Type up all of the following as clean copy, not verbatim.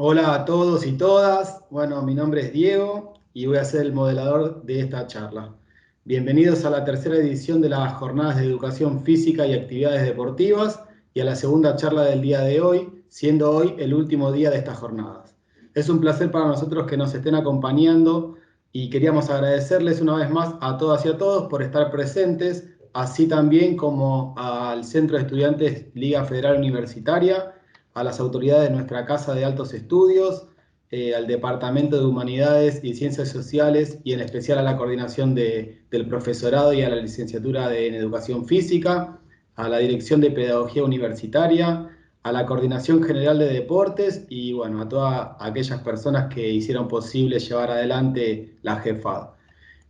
Hola a todos y todas. Bueno, mi nombre es Diego y voy a ser el moderador de esta charla. Bienvenidos a la tercera edición de las jornadas de educación física y actividades deportivas y a la segunda charla del día de hoy, siendo hoy el último día de estas jornadas. Es un placer para nosotros que nos estén acompañando y queríamos agradecerles una vez más a todas y a todos por estar presentes, así también como al Centro de Estudiantes Liga Federal Universitaria, a las autoridades de nuestra Casa de Altos Estudios, al Departamento de Humanidades y Ciencias Sociales y en especial a la coordinación del profesorado y a la licenciatura en Educación Física, a la Dirección de Pedagogía Universitaria, a la Coordinación General de Deportes y bueno, a todas aquellas personas que hicieron posible llevar adelante la jefada.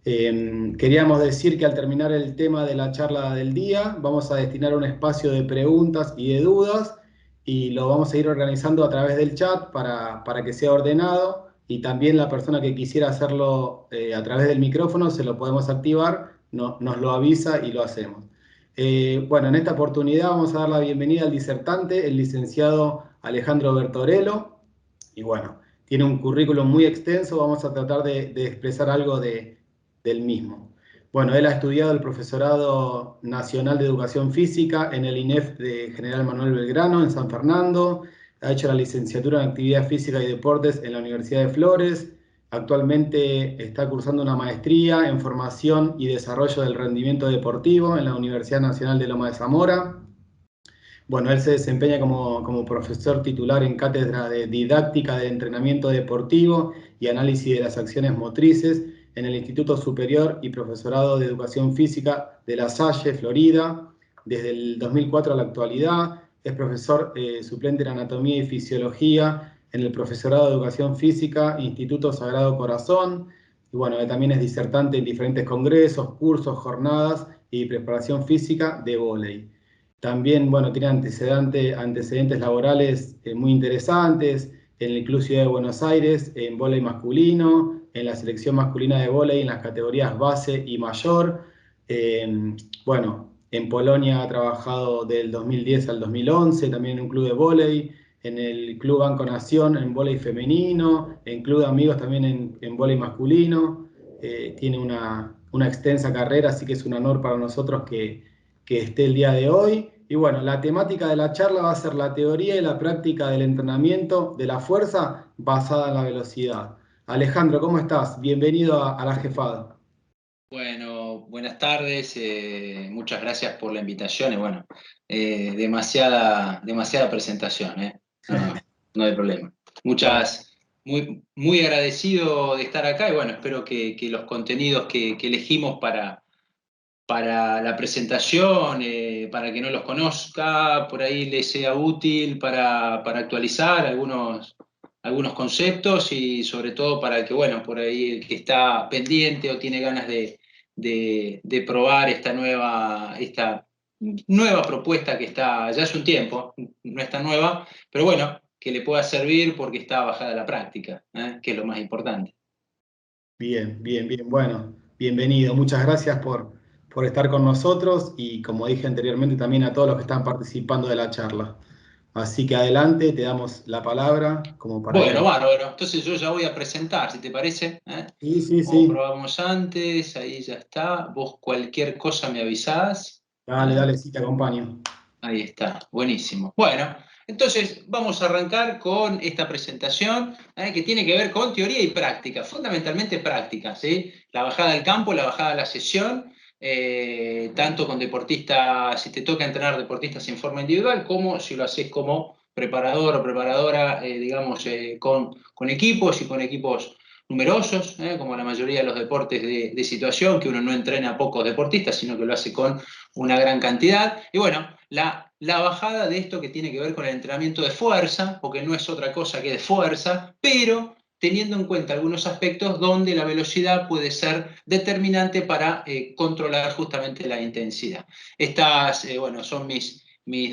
Queríamos decir que al terminar el tema de la charla del día, vamos a destinar un espacio de preguntas y de dudas y lo vamos a ir organizando a través del chat para que sea ordenado y también la persona que quisiera hacerlo a través del micrófono se lo podemos activar, nos lo avisa y lo hacemos. Bueno, en esta oportunidad vamos a dar la bienvenida al disertante, el licenciado Alejandro Bertorello, y bueno, tiene un currículum muy extenso, vamos a tratar de expresar algo del mismo. Bueno, él ha estudiado el Profesorado Nacional de Educación Física en el INEF de General Manuel Belgrano, en San Fernando. Ha hecho la licenciatura en Actividad Física y Deportes en la Universidad de Flores. Actualmente está cursando una maestría en Formación y Desarrollo del Rendimiento Deportivo en la Universidad Nacional de Loma de Zamora. Bueno, él se desempeña como profesor titular en cátedra de didáctica de entrenamiento deportivo y análisis de las acciones motrices en el Instituto Superior y Profesorado de Educación Física de La Salle, Florida. Desde el 2004 a la actualidad es profesor suplente en Anatomía y Fisiología en el Profesorado de Educación Física, Instituto Sagrado Corazón. Y bueno, también es disertante en diferentes congresos, cursos, jornadas y preparación física de vóley. También, bueno, tiene antecedentes laborales muy interesantes en el Club Ciudad de Buenos Aires, en vóley masculino, en la selección masculina de vóley en las categorías base y mayor. Bueno, en Polonia ha trabajado del 2010 al 2011, también en un club de vóley, en el Club Banco Nación en vóley femenino, en Club de Amigos también en vóley masculino. Tiene una extensa carrera, así que es un honor para nosotros que esté el día de hoy. Y bueno, la temática de la charla va a ser la teoría y la práctica del entrenamiento de la fuerza basada en la velocidad. Alejandro, ¿cómo estás? Bienvenido a la jefada. Bueno, buenas tardes, muchas gracias por la invitación y bueno, demasiada presentación, ¿eh? No, no hay problema. Bueno, Muy agradecido de estar acá y bueno, espero que los contenidos que elegimos para la presentación, para que no los conozca, por ahí les sea útil para actualizar algunos conceptos y sobre todo para que, bueno, por ahí el que está pendiente o tiene ganas de probar esta nueva propuesta que está, ya hace un tiempo, no es tan nueva, pero bueno, que le pueda servir porque está bajada a la práctica, que es lo más importante. bien, bien, bien. Bueno, bienvenido. Muchas gracias por estar con nosotros y como dije anteriormente también a todos los que están participando de la charla. Así que adelante, te damos la palabra como para Bueno, que... bárbaro. Entonces yo ya voy a presentar, si te parece. Sí, sí, Como sí. probamos antes, ahí ya está. Vos cualquier cosa me avisás. Dale, ¿eh? dale, sí, te acompaño. Ahí está, buenísimo. Bueno, entonces vamos a arrancar con esta presentación que tiene que ver con teoría y práctica, fundamentalmente práctica, ¿sí? La bajada al campo, la bajada a la sesión, tanto con deportistas, si te toca entrenar deportistas en forma individual, como si lo haces como preparador o preparadora, digamos, con equipos y con equipos numerosos, como la mayoría de los deportes de situación, que uno no entrena a pocos deportistas, sino que lo hace con una gran cantidad. Y bueno, la bajada de esto que tiene que ver con el entrenamiento de fuerza, porque no es otra cosa que de fuerza, pero teniendo en cuenta algunos aspectos donde la velocidad puede ser determinante para controlar justamente la intensidad. Estas, bueno, son mis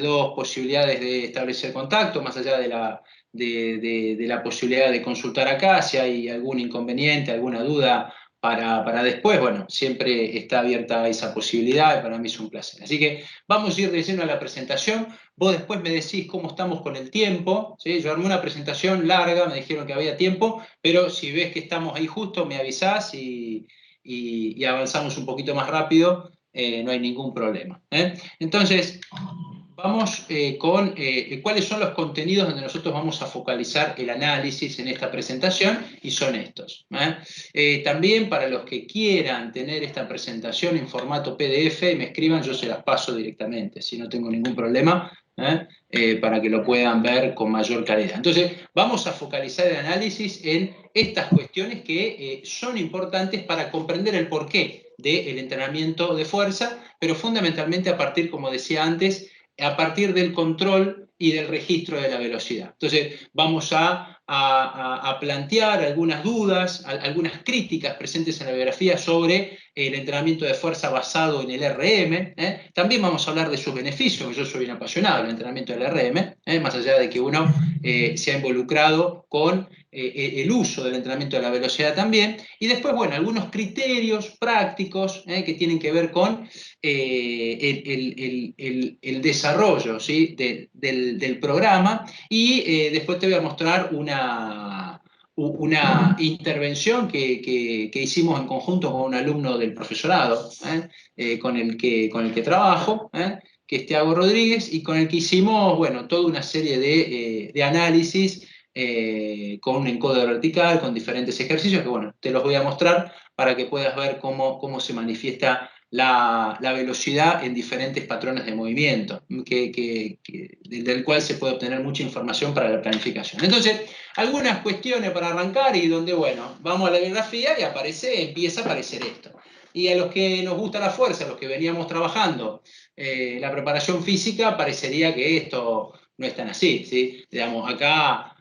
dos posibilidades de establecer contacto, más allá de la posibilidad de consultar acá, si hay algún inconveniente, alguna duda para después, bueno, siempre está abierta esa posibilidad y para mí es un placer. Así que vamos a ir diciendo a la presentación. Vos después me decís cómo estamos con el tiempo, ¿sí? Yo armé una presentación larga, me dijeron que había tiempo, pero si ves que estamos ahí justo, me avisás y avanzamos un poquito más rápido, no hay ningún problema. Entonces, vamos con cuáles son los contenidos donde nosotros vamos a focalizar el análisis en esta presentación, y son estos. También para los que quieran tener esta presentación en formato PDF, me escriban, yo se las paso directamente, si no tengo ningún problema, para que lo puedan ver con mayor calidad. Entonces, vamos a focalizar el análisis en estas cuestiones que son importantes para comprender el porqué del entrenamiento de fuerza, pero fundamentalmente a partir, como decía antes, a partir del control y del registro de la velocidad. Entonces, vamos a plantear algunas dudas, algunas críticas presentes en la biografía sobre el entrenamiento de fuerza basado en el RM. También vamos a hablar de sus beneficios, porque yo soy un apasionado del entrenamiento del RM, más allá de que uno se ha involucrado con el uso del entrenamiento de la velocidad también. Y después, bueno, algunos criterios prácticos que tienen que ver con el desarrollo, ¿sí? del programa, y después te voy a mostrar una intervención que hicimos en conjunto con un alumno del profesorado, con el que trabajo, que es Thiago Rodríguez, y con el que hicimos, bueno, toda una serie de análisis con un encoder vertical, con diferentes ejercicios, que bueno, te los voy a mostrar para que puedas ver cómo se manifiesta la velocidad en diferentes patrones de movimiento, del cual se puede obtener mucha información para la planificación. Entonces, algunas cuestiones para arrancar, y donde, bueno, vamos a la biografía y empieza a aparecer esto. Y a los que nos gusta la fuerza, a los que veníamos trabajando la preparación física, parecería que esto no es tan así, ¿sí? Digamos, acá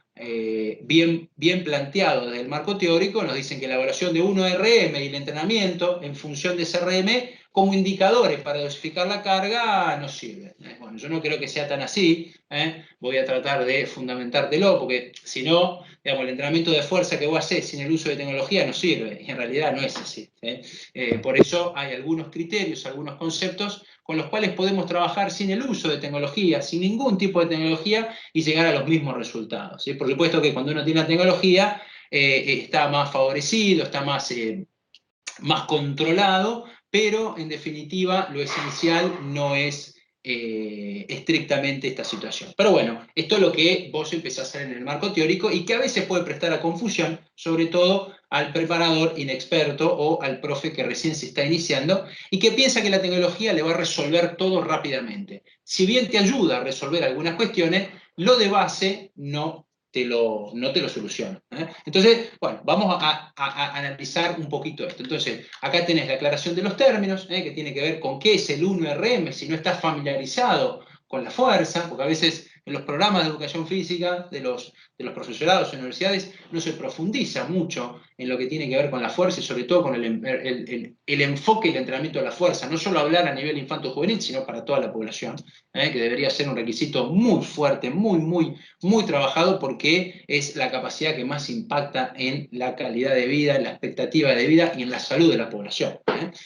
bien planteado desde el marco teórico, nos dicen que la evaluación de 1RM y el entrenamiento en función de ese RM como indicadores para dosificar la carga no sirven. Bueno, yo no creo que sea tan así, voy a tratar de fundamentártelo, porque si no, digamos, el entrenamiento de fuerza que vos hacés sin el uso de tecnología no sirve, y en realidad no es así. Por eso hay algunos criterios, algunos conceptos con los cuales podemos trabajar sin el uso de tecnología, sin ningún tipo de tecnología, y llegar a los mismos resultados. ¿Sí? Por supuesto que cuando uno tiene la tecnología, está más favorecido, está más controlado, pero en definitiva lo esencial no es estrictamente esta situación. Pero bueno, esto es lo que vos empezás a hacer en el marco teórico y que a veces puede prestar a confusión, sobre todo al preparador inexperto o al profe que recién se está iniciando y que piensa que la tecnología le va a resolver todo rápidamente. Si bien te ayuda a resolver algunas cuestiones, lo de base no te lo soluciona. Entonces, bueno, vamos a analizar un poquito esto. Entonces, acá tenés la aclaración de los términos, que tiene que ver con qué es el 1RM, si no estás familiarizado con la fuerza, porque a veces en los programas de educación física de los profesorados en universidades no se profundiza mucho en lo que tiene que ver con la fuerza y sobre todo con el enfoque y el entrenamiento de la fuerza. No solo hablar a nivel infanto-juvenil, sino para toda la población, que debería ser un requisito muy fuerte, muy trabajado, porque es la capacidad que más impacta en la calidad de vida, en la expectativa de vida y en la salud de la población.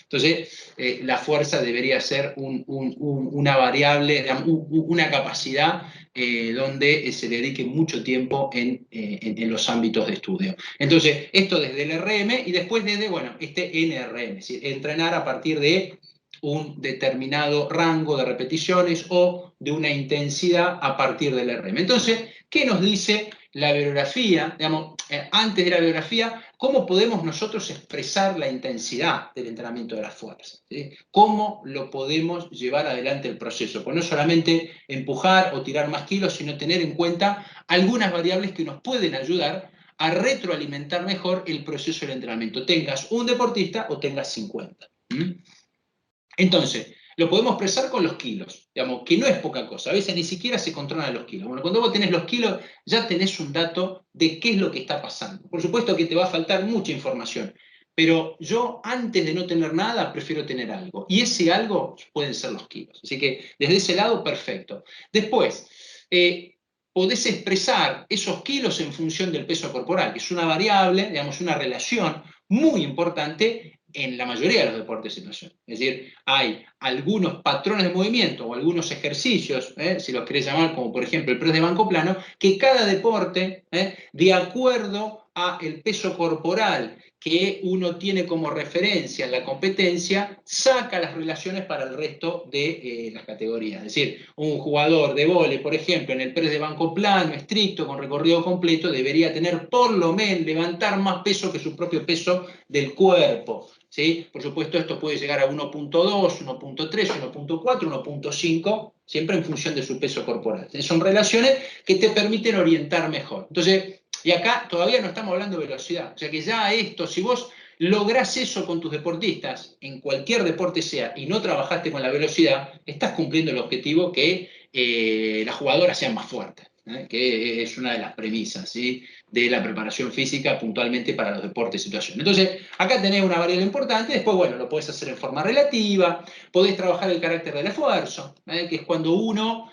Entonces, la fuerza debería ser una variable, una capacidad donde se dedique mucho tiempo en los ámbitos de estudio. Entonces, esto desde el RM y después desde, bueno, este NRM, es decir, entrenar a partir de un determinado rango de repeticiones o de una intensidad a partir del RM. Entonces, ¿qué nos dice la bibliografía? Digamos, antes de la bibliografía, ¿cómo podemos nosotros expresar la intensidad del entrenamiento de las fuerzas? ¿Sí? ¿Cómo lo podemos llevar adelante el proceso? Pues no solamente empujar o tirar más kilos, sino tener en cuenta algunas variables que nos pueden ayudar a retroalimentar mejor el proceso del entrenamiento. Tengas un deportista o tengas 50. Entonces, lo podemos expresar con los kilos, digamos, que no es poca cosa, a veces ni siquiera se controlan los kilos. Bueno, cuando vos tenés los kilos, ya tenés un dato de qué es lo que está pasando. Por supuesto que te va a faltar mucha información, pero yo, antes de no tener nada, prefiero tener algo. Y ese algo pueden ser los kilos. Así que, desde ese lado, perfecto. Después, podés expresar esos kilos en función del peso corporal, que es una variable, digamos, una relación muy importante en la mayoría de los deportes de situación. Es decir, hay algunos patrones de movimiento o algunos ejercicios, si los querés llamar, como por ejemplo el press de banco plano, que cada deporte, de acuerdo al peso corporal que uno tiene como referencia en la competencia, saca las relaciones para el resto de las categorías. Es decir, un jugador de vóley, por ejemplo, en el press de banco plano, estricto, con recorrido completo, debería tener por lo menos, levantar más peso que su propio peso del cuerpo. ¿Sí? Por supuesto, esto puede llegar a 1.2, 1.3, 1.4, 1.5, siempre en función de su peso corporal. Son relaciones que te permiten orientar mejor. Entonces, y acá todavía no estamos hablando de velocidad. O sea que ya esto, si vos lográs eso con tus deportistas, en cualquier deporte sea, y no trabajaste con la velocidad, estás cumpliendo el objetivo que las jugadoras sean más fuertes, que es una de las premisas, ¿sí?, de la preparación física puntualmente para los deportes de situación. Entonces, acá tenés una variable importante, después, bueno, lo podés hacer en forma relativa, podés trabajar el carácter del esfuerzo, que es cuando uno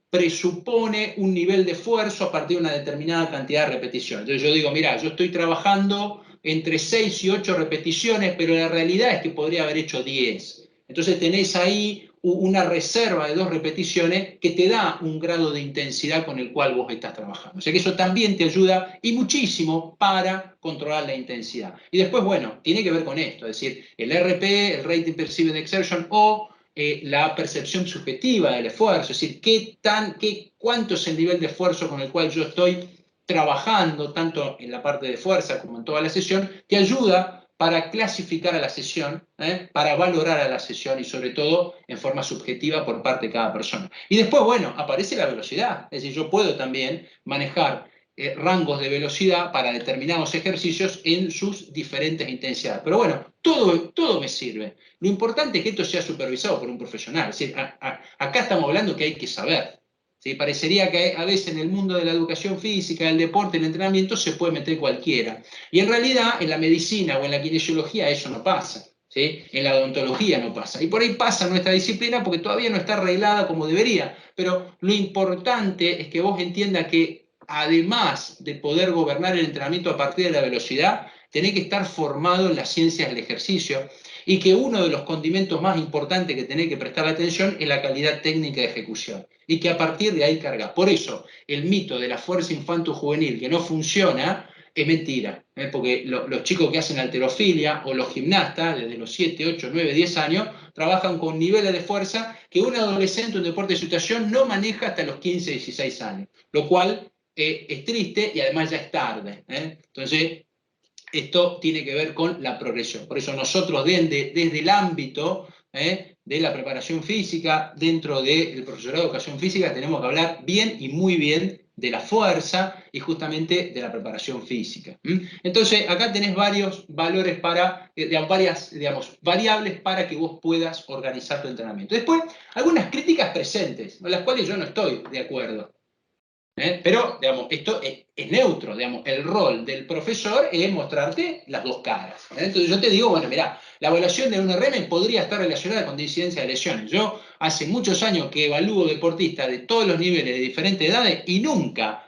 presupone un nivel de esfuerzo a partir de una determinada cantidad de repeticiones. Entonces yo digo, mira, yo estoy trabajando entre 6 y 8 repeticiones, pero la realidad es que podría haber hecho 10. Entonces tenés ahí una reserva de 2 repeticiones que te da un grado de intensidad con el cual vos estás trabajando. O sea que eso también te ayuda y muchísimo para controlar la intensidad. Y después, bueno, tiene que ver con esto, es decir, el RP, el Rating Perceived Exertion, o la percepción subjetiva del esfuerzo, es decir, cuánto es el nivel de esfuerzo con el cual yo estoy trabajando, tanto en la parte de fuerza como en toda la sesión, te ayuda para clasificar a la sesión, para valorar a la sesión y sobre todo en forma subjetiva por parte de cada persona. Y después, bueno, aparece la velocidad, es decir, yo puedo también manejar rangos de velocidad para determinados ejercicios en sus diferentes intensidades. Pero bueno, todo me sirve. Lo importante es que esto sea supervisado por un profesional. Es decir, acá estamos hablando que hay que saber. ¿Sí? Parecería que a veces en el mundo de la educación física, del deporte, el entrenamiento, se puede meter cualquiera. Y en realidad, en la medicina o en la kinesiología eso no pasa. ¿Sí? En la odontología no pasa. Y por ahí pasa en nuestra disciplina porque todavía no está arreglada como debería. Pero lo importante es que vos entiendas que además de poder gobernar el entrenamiento a partir de la velocidad, tenés que estar formado en las ciencias del ejercicio y que uno de los condimentos más importantes que tenés que prestar atención es la calidad técnica de ejecución y que a partir de ahí cargas. Por eso, el mito de la fuerza infanto-juvenil que no funciona es mentira, porque los chicos que hacen halterofilia o los gimnastas desde los 7, 8, 9, 10 años trabajan con niveles de fuerza que un adolescente en un deporte de situación no maneja hasta los 15, 16 años, lo cual es triste y además ya es tarde. Entonces, esto tiene que ver con la progresión. Por eso nosotros desde el ámbito de la preparación física, dentro del profesorado de educación física, tenemos que hablar bien y muy bien de la fuerza y justamente de la preparación física. Entonces, acá tenés varios valores varias, digamos, variables para que vos puedas organizar tu entrenamiento. Después, algunas críticas presentes, con las cuales yo no estoy de acuerdo. Pero, digamos, esto es neutro, digamos, el rol del profesor es mostrarte las dos caras. Entonces yo te digo, bueno, mirá, la evaluación de un RM podría estar relacionada con incidencia de lesiones. Yo hace muchos años que evalúo deportistas de todos los niveles, de diferentes edades, y nunca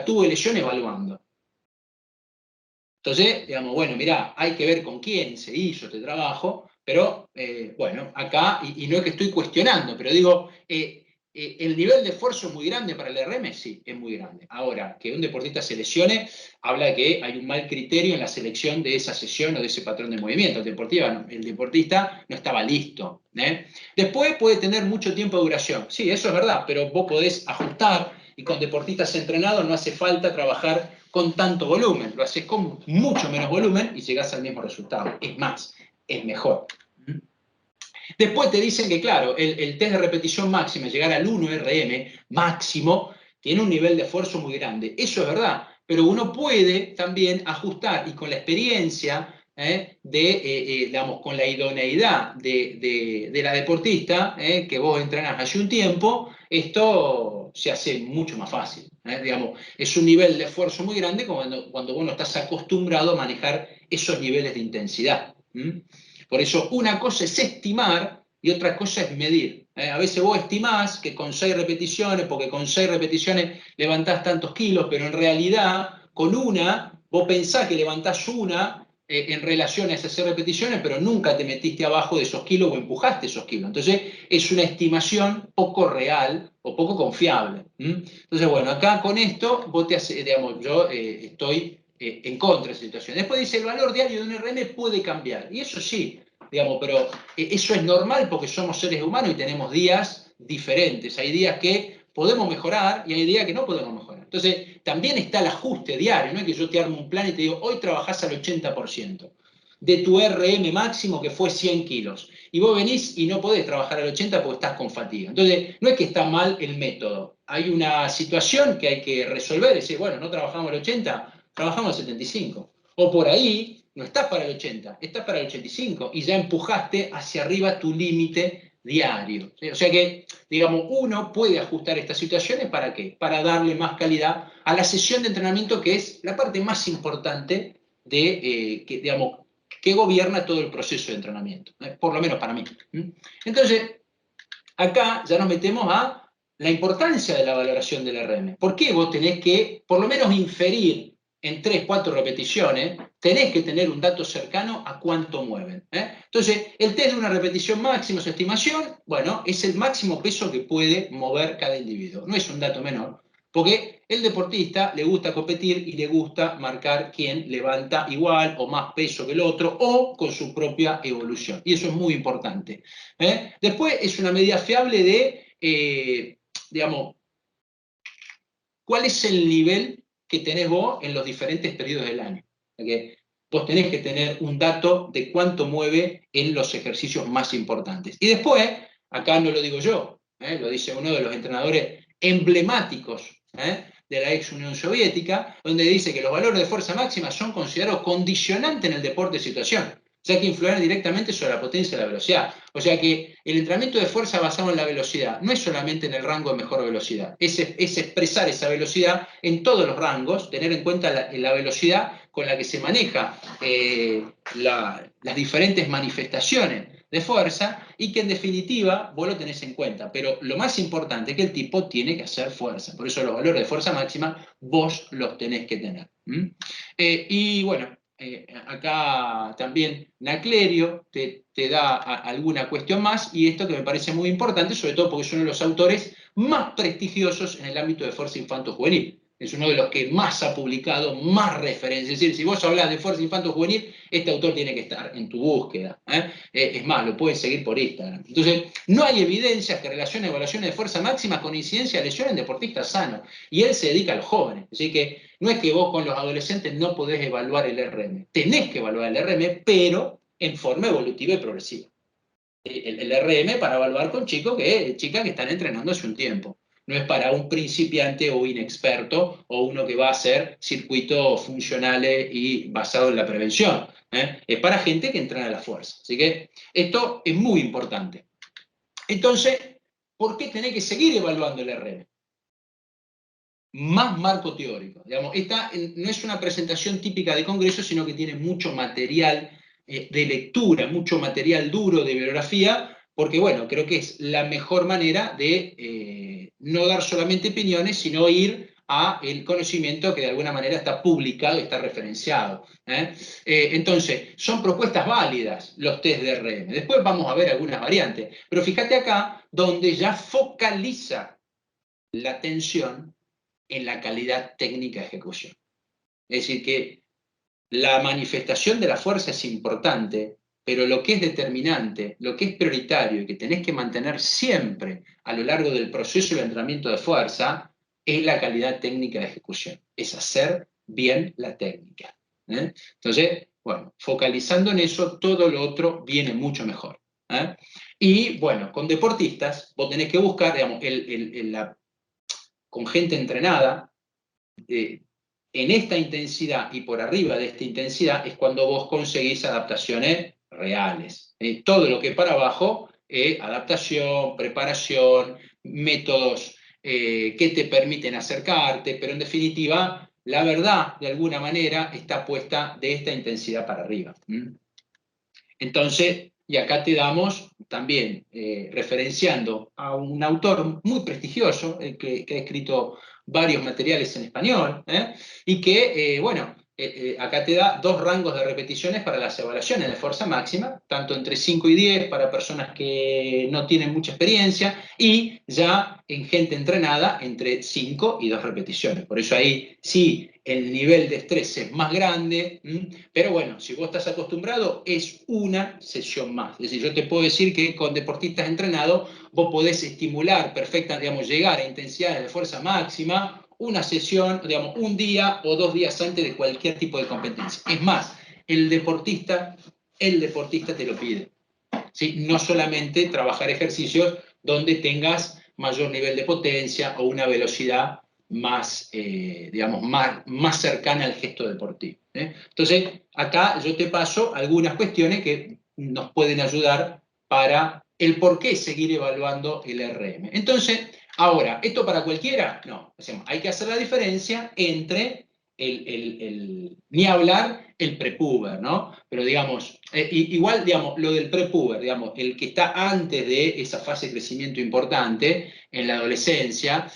tuve lesiones evaluando. Entonces, digamos, bueno, mirá, hay que ver con quién se hizo este trabajo, pero, bueno, acá, y no es que estoy cuestionando, pero digo, ¿el nivel de esfuerzo es muy grande para el RM? Sí, es muy grande. Ahora, que un deportista se lesione, habla de que hay un mal criterio en la selección de esa sesión o de ese patrón de movimiento. El deportista no estaba listo. Después puede tener mucho tiempo de duración. Sí, eso es verdad, pero vos podés ajustar y con deportistas entrenados no hace falta trabajar con tanto volumen. Lo haces con mucho menos volumen y llegás al mismo resultado. Es más, es mejor. Después te dicen que, claro, el test de repetición máxima, llegar al 1 RM máximo, tiene un nivel de esfuerzo muy grande. Eso es verdad, pero uno puede también ajustar y con la experiencia, digamos, con la idoneidad de la deportista, que vos entrenás hace un tiempo, esto se hace mucho más fácil. Digamos, es un nivel de esfuerzo muy grande cuando vos no estás acostumbrado a manejar esos niveles de intensidad. Por eso una cosa es estimar y otra cosa es medir. A veces vos estimás que con 6 repeticiones, porque con 6 repeticiones levantás tantos kilos, pero en realidad con una, vos pensás que levantás una en relación a esas 6 repeticiones, pero nunca te metiste abajo de esos kilos o empujaste esos kilos. Entonces, es una estimación poco real o poco confiable. Entonces, bueno, acá con esto, vos te haces, digamos, yo estoy en contra de esa situación. Después dice, el valor diario de un RM puede cambiar. Y eso sí, digamos, pero eso es normal porque somos seres humanos y tenemos días diferentes. Hay días que podemos mejorar y hay días que no podemos mejorar. Entonces, también está el ajuste diario, no es que yo te armo un plan y te digo, hoy trabajás al 80% de tu RM máximo que fue 100 kilos. Y vos venís y no podés trabajar al 80 porque estás con fatiga. Entonces, no es que está mal el método. Hay una situación que hay que resolver, decir, bueno, no trabajamos al 80, trabajamos al 75. O por ahí, no estás para el 80, estás para el 85 y ya empujaste hacia arriba tu límite diario. O sea que, digamos, uno puede ajustar estas situaciones ¿para qué? Para darle más calidad a la sesión de entrenamiento, que es la parte más importante de, que, digamos, que gobierna todo el proceso de entrenamiento, por lo menos para mí. Entonces, acá ya nos metemos a la importancia de la valoración del RM. ¿Por qué vos tenés que, por lo menos, inferir en 3, 4 repeticiones, tenés que tener un dato cercano a cuánto mueven? Entonces, el test de una repetición máxima, su estimación, bueno, es el máximo peso que puede mover cada individuo. No es un dato menor, porque el deportista le gusta competir y le gusta marcar quién levanta igual o más peso que el otro o con su propia evolución. Y eso es muy importante. Después es una medida fiable de, digamos, cuál es el nivel que tenés vos en los diferentes periodos del año. Porque vos tenés que tener un dato de cuánto mueve en los ejercicios más importantes. Y después, acá no lo digo yo, lo dice uno de los entrenadores emblemáticos de la ex Unión Soviética, donde dice que los valores de fuerza máxima son considerados condicionantes en el deporte de situación, ya que influyen directamente sobre la potencia y la velocidad. O sea que el entrenamiento de fuerza basado en la velocidad no es solamente en el rango de mejor velocidad, es expresar esa velocidad en todos los rangos, tener en cuenta la velocidad con la que se maneja las diferentes manifestaciones de fuerza y que en definitiva vos lo tenés en cuenta. Pero lo más importante es que el tipo tiene que hacer fuerza. Por eso los valores de fuerza máxima vos los tenés que tener. Y bueno, acá también Naclerio te da alguna cuestión más, y esto que me parece muy importante, sobre todo porque es uno de los autores más prestigiosos en el ámbito de fuerza infanto-juvenil. Es uno de los que más ha publicado, más referencias. Es decir, si vos hablas de fuerza infanto-juvenil, este autor tiene que estar en tu búsqueda. Es más, lo puedes seguir por Instagram. Entonces, no hay evidencias que relacionen evaluaciones de fuerza máxima con incidencia de lesiones en deportistas sanos. Y él se dedica a los jóvenes. Así que no es que vos con los adolescentes no podés evaluar el RM. Tenés que evaluar el RM, pero en forma evolutiva y progresiva. El RM para evaluar con chicas que están entrenando hace un tiempo. No es para un principiante o inexperto o uno que va a hacer circuitos funcionales y basado en la prevención. Es para gente que entrena a la fuerza. Así que esto es muy importante. Entonces, ¿por qué tenés que seguir evaluando el RM? Más marco teórico. Digamos, esta no es una presentación típica de congreso, sino que tiene mucho material de lectura, mucho material duro de bibliografía, porque bueno, creo que es la mejor manera de no dar solamente opiniones, sino ir a el conocimiento que de alguna manera está publicado y está referenciado. Entonces, son propuestas válidas los test de RM. Después vamos a ver algunas variantes, pero fíjate acá donde ya focaliza la atención en la calidad técnica de ejecución. Es decir, que la manifestación de la fuerza es importante, pero lo que es determinante, lo que es prioritario y que tenés que mantener siempre a lo largo del proceso de entrenamiento de fuerza es la calidad técnica de ejecución, es hacer bien la técnica. Entonces, bueno, focalizando en eso, todo lo otro viene mucho mejor. Y bueno, con deportistas, vos tenés que buscar, digamos, con gente entrenada, en esta intensidad y por arriba de esta intensidad es cuando vos conseguís adaptaciones reales. Todo lo que para abajo, adaptación, preparación, métodos que te permiten acercarte, pero en definitiva, la verdad, de alguna manera, está puesta de esta intensidad para arriba. Entonces, y acá te damos también, referenciando a un autor muy prestigioso, que ha escrito varios materiales en español, y que, bueno, acá te da 2 rangos de repeticiones para las evaluaciones de fuerza máxima, tanto entre 5 y 10 para personas que no tienen mucha experiencia, y ya en gente entrenada entre 5 y 2 repeticiones. Por eso ahí sí el nivel de estrés es más grande, pero bueno, si vos estás acostumbrado, es una sesión más. Es decir, yo te puedo decir que con deportistas entrenados vos podés estimular perfectamente, digamos, llegar a intensidades de fuerza máxima una sesión, digamos, un día o 2 días antes de cualquier tipo de competencia. Es más, el deportista te lo pide. ¿Sí? No solamente trabajar ejercicios donde tengas mayor nivel de potencia o una velocidad más, digamos, más cercana al gesto deportivo. Entonces, acá yo te paso algunas cuestiones que nos pueden ayudar para el por qué seguir evaluando el RM. Entonces, ahora, ¿esto para cualquiera? No, hay que hacer la diferencia entre ni hablar el prepuber, ¿no? Pero digamos, igual, digamos, lo del prepuber, digamos, el que está antes de esa fase de crecimiento importante, en la adolescencia,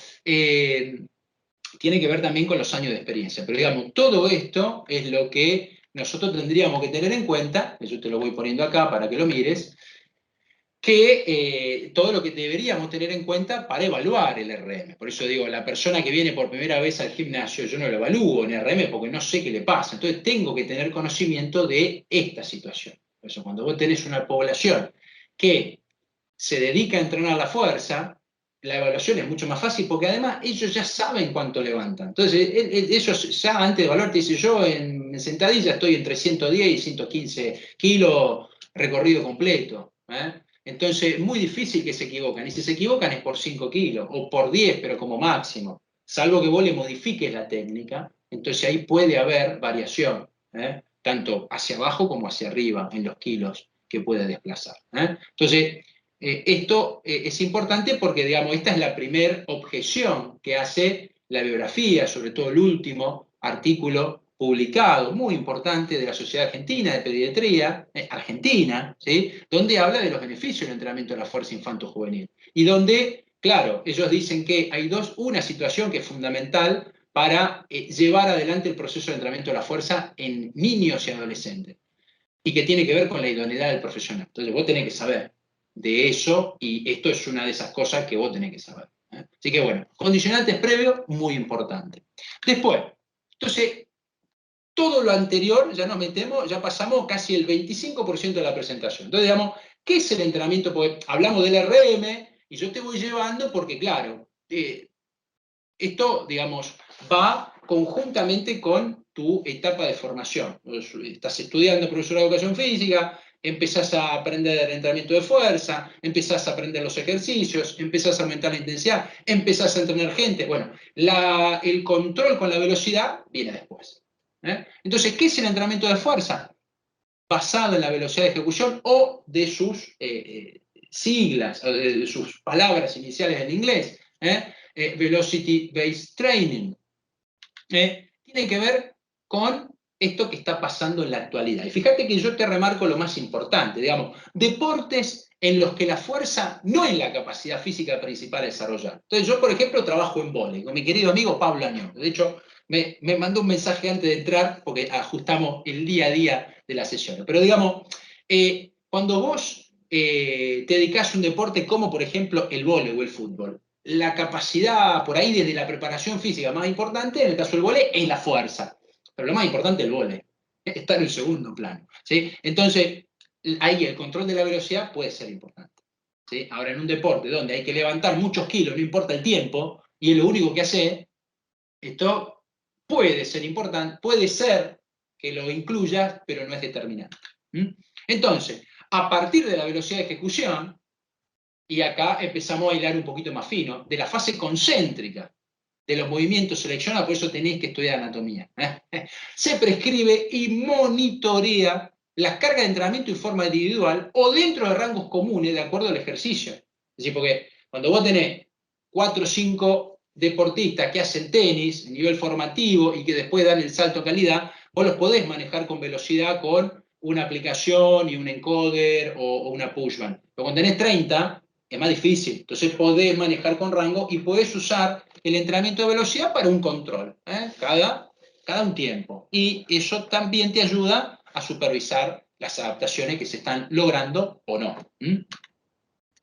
tiene que ver también con los años de experiencia. Pero digamos, todo esto es lo que nosotros tendríamos que tener en cuenta, yo te lo voy poniendo acá para que lo mires, que todo lo que deberíamos tener en cuenta para evaluar el RM. Por eso digo, la persona que viene por primera vez al gimnasio, yo no lo evalúo en RM porque no sé qué le pasa. Entonces tengo que tener conocimiento de esta situación. Por eso cuando vos tenés una población que se dedica a entrenar la fuerza, la evaluación es mucho más fácil porque además ellos ya saben cuánto levantan. Entonces ellos ya antes de evaluar te dicen, yo en sentadilla estoy entre 110 y 115 kilos recorrido completo. Entonces, muy difícil que se equivocan. Y si se equivocan es por 5 kilos o por 10, pero como máximo. Salvo que vos le modifiques la técnica, entonces ahí puede haber variación, tanto hacia abajo como hacia arriba en los kilos que puede desplazar. Entonces, esto es importante porque, digamos, esta es la primera objeción que hace la biografía, sobre todo el último artículo publicado, muy importante, de la Sociedad Argentina de Pediatría, Argentina, ¿sí? Donde habla de los beneficios del entrenamiento de la fuerza infanto-juvenil. Y donde, claro, ellos dicen que hay una situación que es fundamental para llevar adelante el proceso de entrenamiento de la fuerza en niños y adolescentes, y que tiene que ver con la idoneidad del profesional. Entonces vos tenés que saber de eso, y esto es una de esas cosas que vos tenés que saber. Así que bueno, condicionantes previos, muy importante. Después, entonces, todo lo anterior, ya nos metemos, ya pasamos casi el 25% de la presentación. Entonces, digamos, ¿qué es el entrenamiento? Porque hablamos del RM y yo te voy llevando porque, claro, esto, digamos, va conjuntamente con tu etapa de formación. Estás estudiando profesor de educación física, empezás a aprender entrenamiento de fuerza, empezás a aprender los ejercicios, empezás a aumentar la intensidad, empezás a entrenar gente. Bueno, el control con la velocidad viene después. Entonces, ¿qué es el entrenamiento de fuerza? Basado en la velocidad de ejecución o de sus siglas, de sus palabras iniciales en inglés. Velocity Based Training. Tiene que ver con esto que está pasando en la actualidad. Y fíjate que yo te remarco lo más importante, digamos, deportes en los que la fuerza no es la capacidad física principal a desarrollar. Entonces yo, por ejemplo, trabajo en vóley con mi querido amigo Pablo Añón. De hecho, me mandó un mensaje antes de entrar porque ajustamos el día a día de las sesiones. Pero digamos, cuando vos te dedicás a un deporte como, por ejemplo, el vóley o el fútbol, la capacidad por ahí desde la preparación física más importante, en el caso del vóley, es la fuerza. Pero lo más importante es el vóley. Está en el segundo plano. ¿Sí? Entonces, ahí el control de la velocidad puede ser importante. ¿Sí? Ahora, en un deporte donde hay que levantar muchos kilos, no importa el tiempo, y es lo único que hace, esto puede ser importante, puede ser que lo incluyas, pero no es determinante. Entonces, a partir de la velocidad de ejecución, y acá empezamos a hilar un poquito más fino, de la fase concéntrica de los movimientos seleccionados, por eso tenéis que estudiar anatomía. Se prescribe y monitorea las cargas de entrenamiento en forma individual o dentro de rangos comunes de acuerdo al ejercicio. Es decir, porque cuando vos tenés 4 o 5 deportistas que hacen tenis a nivel formativo y que después dan el salto a calidad, vos los podés manejar con velocidad con una aplicación y un encoder o una pushband. Pero cuando tenés 30, es más difícil. Entonces podés manejar con rango y podés usar el entrenamiento de velocidad para un control. Cada cada un tiempo. Y eso también te ayuda a supervisar las adaptaciones que se están logrando o no.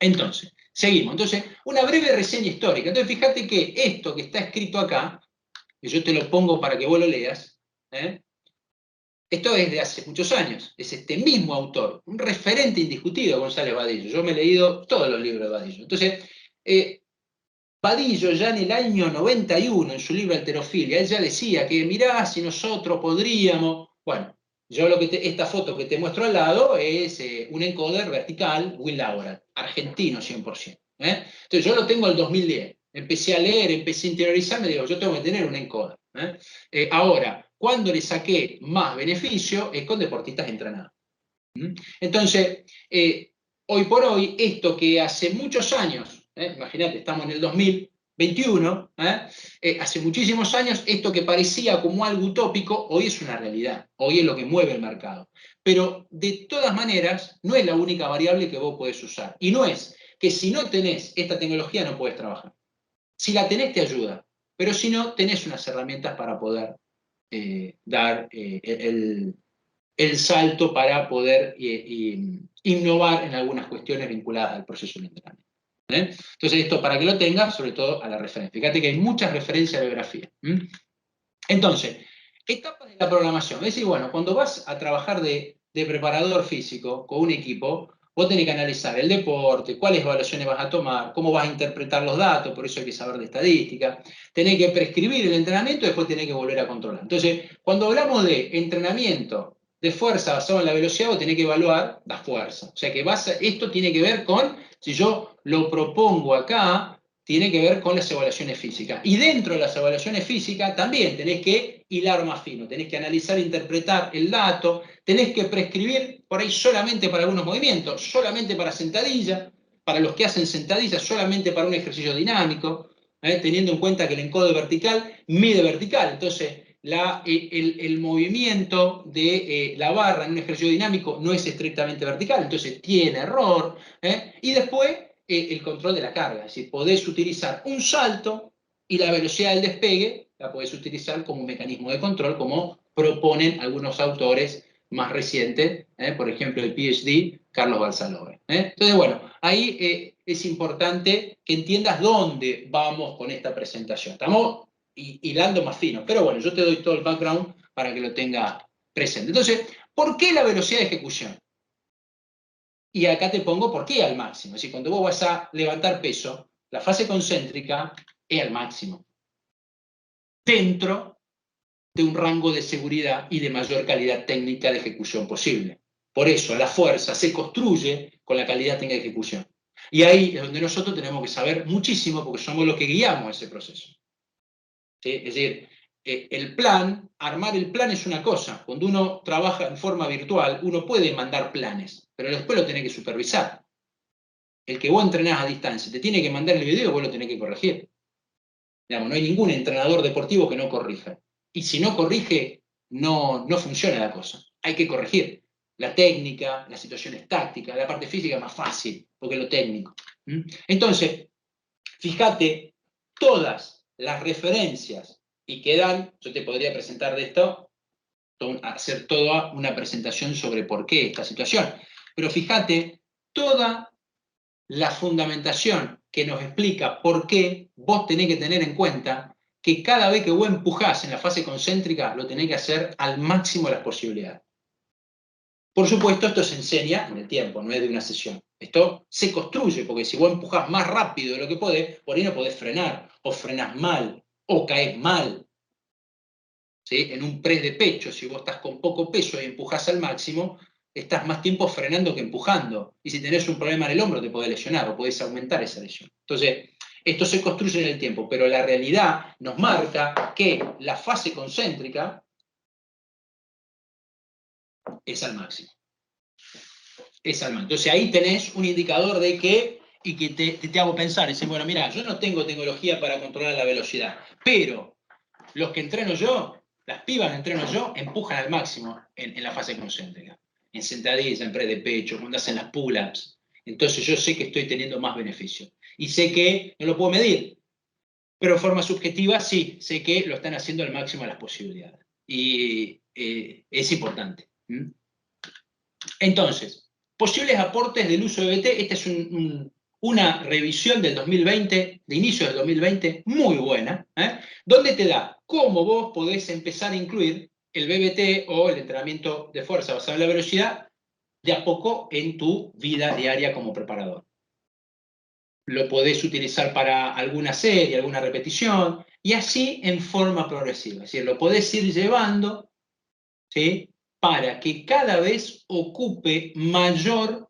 Entonces, seguimos. Entonces, una breve reseña histórica. Entonces, fíjate que esto que está escrito acá, que yo te lo pongo para que vos lo leas, esto es de hace muchos años, es este mismo autor, un referente indiscutido, González Vadillo. Yo me he leído todos los libros de Vadillo. Entonces, Vadillo ya en el año 91, en su libro Halterofilia, él ya decía que mirá, si nosotros podríamos... Bueno, yo esta foto que te muestro al lado es un encoder vertical, Will Laurel, argentino 100%. Entonces yo lo tengo el 2010. Empecé a leer, empecé a interiorizarme, digo, yo tengo que tener un encoder. Ahora, cuando le saqué más beneficio es con deportistas entrenados. Entonces, hoy por hoy, esto que hace muchos años, imagínate, estamos en el 2021, hace muchísimos años, esto que parecía como algo utópico, hoy es una realidad, hoy es lo que mueve el mercado. Pero de todas maneras, no es la única variable que vos podés usar. Y no es que si no tenés esta tecnología no podés trabajar. Si la tenés, te ayuda. Pero si no, tenés unas herramientas para poder dar el salto para poder innovar en algunas cuestiones vinculadas al proceso de entrenamiento. Entonces, esto para que lo tengas, sobre todo a la referencia. Fíjate que hay muchas referencias a biografía. Entonces, etapas de la programación. Es decir, bueno, cuando vas a trabajar de preparador físico con un equipo, vos tenés que analizar el deporte, cuáles evaluaciones vas a tomar, cómo vas a interpretar los datos, por eso hay que saber de estadística, tenés que prescribir el entrenamiento y después tenés que volver a controlar. Entonces, cuando hablamos de entrenamiento de fuerza basado en la velocidad, vos tenés que evaluar la fuerza. O sea que esto tiene que ver con, si yo lo propongo acá, tiene que ver con las evaluaciones físicas. Y dentro de las evaluaciones físicas también tenés que hilar más fino, tenés que analizar, interpretar el dato, tenés que prescribir por ahí solamente para algunos movimientos, solamente para sentadilla, para los que hacen sentadilla, solamente para un ejercicio dinámico, teniendo en cuenta que el encoder vertical mide vertical. Entonces, el movimiento de la barra en un ejercicio dinámico no es estrictamente vertical, entonces tiene error. Y después, el control de la carga, es decir, podés utilizar un salto y la velocidad del despegue la podés utilizar como un mecanismo de control, como proponen algunos autores más recientes, por ejemplo el PhD Carlos Balsalove. Entonces, bueno, ahí es importante que entiendas dónde vamos con esta presentación. Estamos hilando más fino, pero bueno, yo te doy todo el background para que lo tenga presente. Entonces, ¿por qué la velocidad de ejecución? Y acá te pongo por qué al máximo. Es decir, cuando vos vas a levantar peso, la fase concéntrica es al máximo, dentro de un rango de seguridad y de mayor calidad técnica de ejecución posible. Por eso, la fuerza se construye con la calidad técnica de ejecución. Y ahí es donde nosotros tenemos que saber muchísimo, porque somos los que guiamos ese proceso. ¿Sí? Es decir, armar el plan es una cosa. Cuando uno trabaja en forma virtual, uno puede mandar planes, pero después lo tiene que supervisar. El que vos entrenás a distancia te tiene que mandar el video, vos lo tenés que corregir. Digamos, no hay ningún entrenador deportivo que no corrija. Y si no corrige, no funciona la cosa. Hay que corregir. La técnica, las situaciones tácticas, la parte física es más fácil, porque lo técnico. Entonces, fíjate, todas las referencias y quedan, yo te podría presentar de esto, hacer toda una presentación sobre por qué esta situación. Pero fíjate, toda la fundamentación que nos explica por qué vos tenés que tener en cuenta que cada vez que vos empujás en la fase concéntrica lo tenés que hacer al máximo de las posibilidades. Por supuesto, esto se enseña en el tiempo, no es de una sesión. Esto se construye, porque si vos empujás más rápido de lo que podés, por ahí no podés frenar, o frenás mal, o caés mal. ¿Sí? En un press de pecho, si vos estás con poco peso y empujás al máximo, estás más tiempo frenando que empujando. Y si tenés un problema en el hombro, te podés lesionar o podés aumentar esa lesión. Entonces, esto se construye en el tiempo, pero la realidad nos marca que la fase concéntrica es al máximo. Es al máximo. Entonces, ahí tenés un indicador de que, y que te hago pensar, decir, bueno, mira, yo no tengo tecnología para controlar la velocidad, pero los que entreno yo, las pibas que entreno yo, empujan al máximo en la fase concéntrica. En sentadilla, en press de pecho, cuando hacen las pull-ups. Entonces yo sé que estoy teniendo más beneficio. Y sé que no lo puedo medir, pero de forma subjetiva sí, sé que lo están haciendo al máximo de las posibilidades. y es importante. Entonces, posibles aportes del uso de BT. Esta es una revisión del 2020, de inicio del 2020, muy buena, donde te da cómo vos podés empezar a incluir el BBT o el entrenamiento de fuerza basado en la velocidad de a poco en tu vida diaria como preparador. Lo podés utilizar para alguna serie, alguna repetición, y así en forma progresiva. Es decir, lo podés ir llevando, ¿sí?, para que cada vez ocupe mayor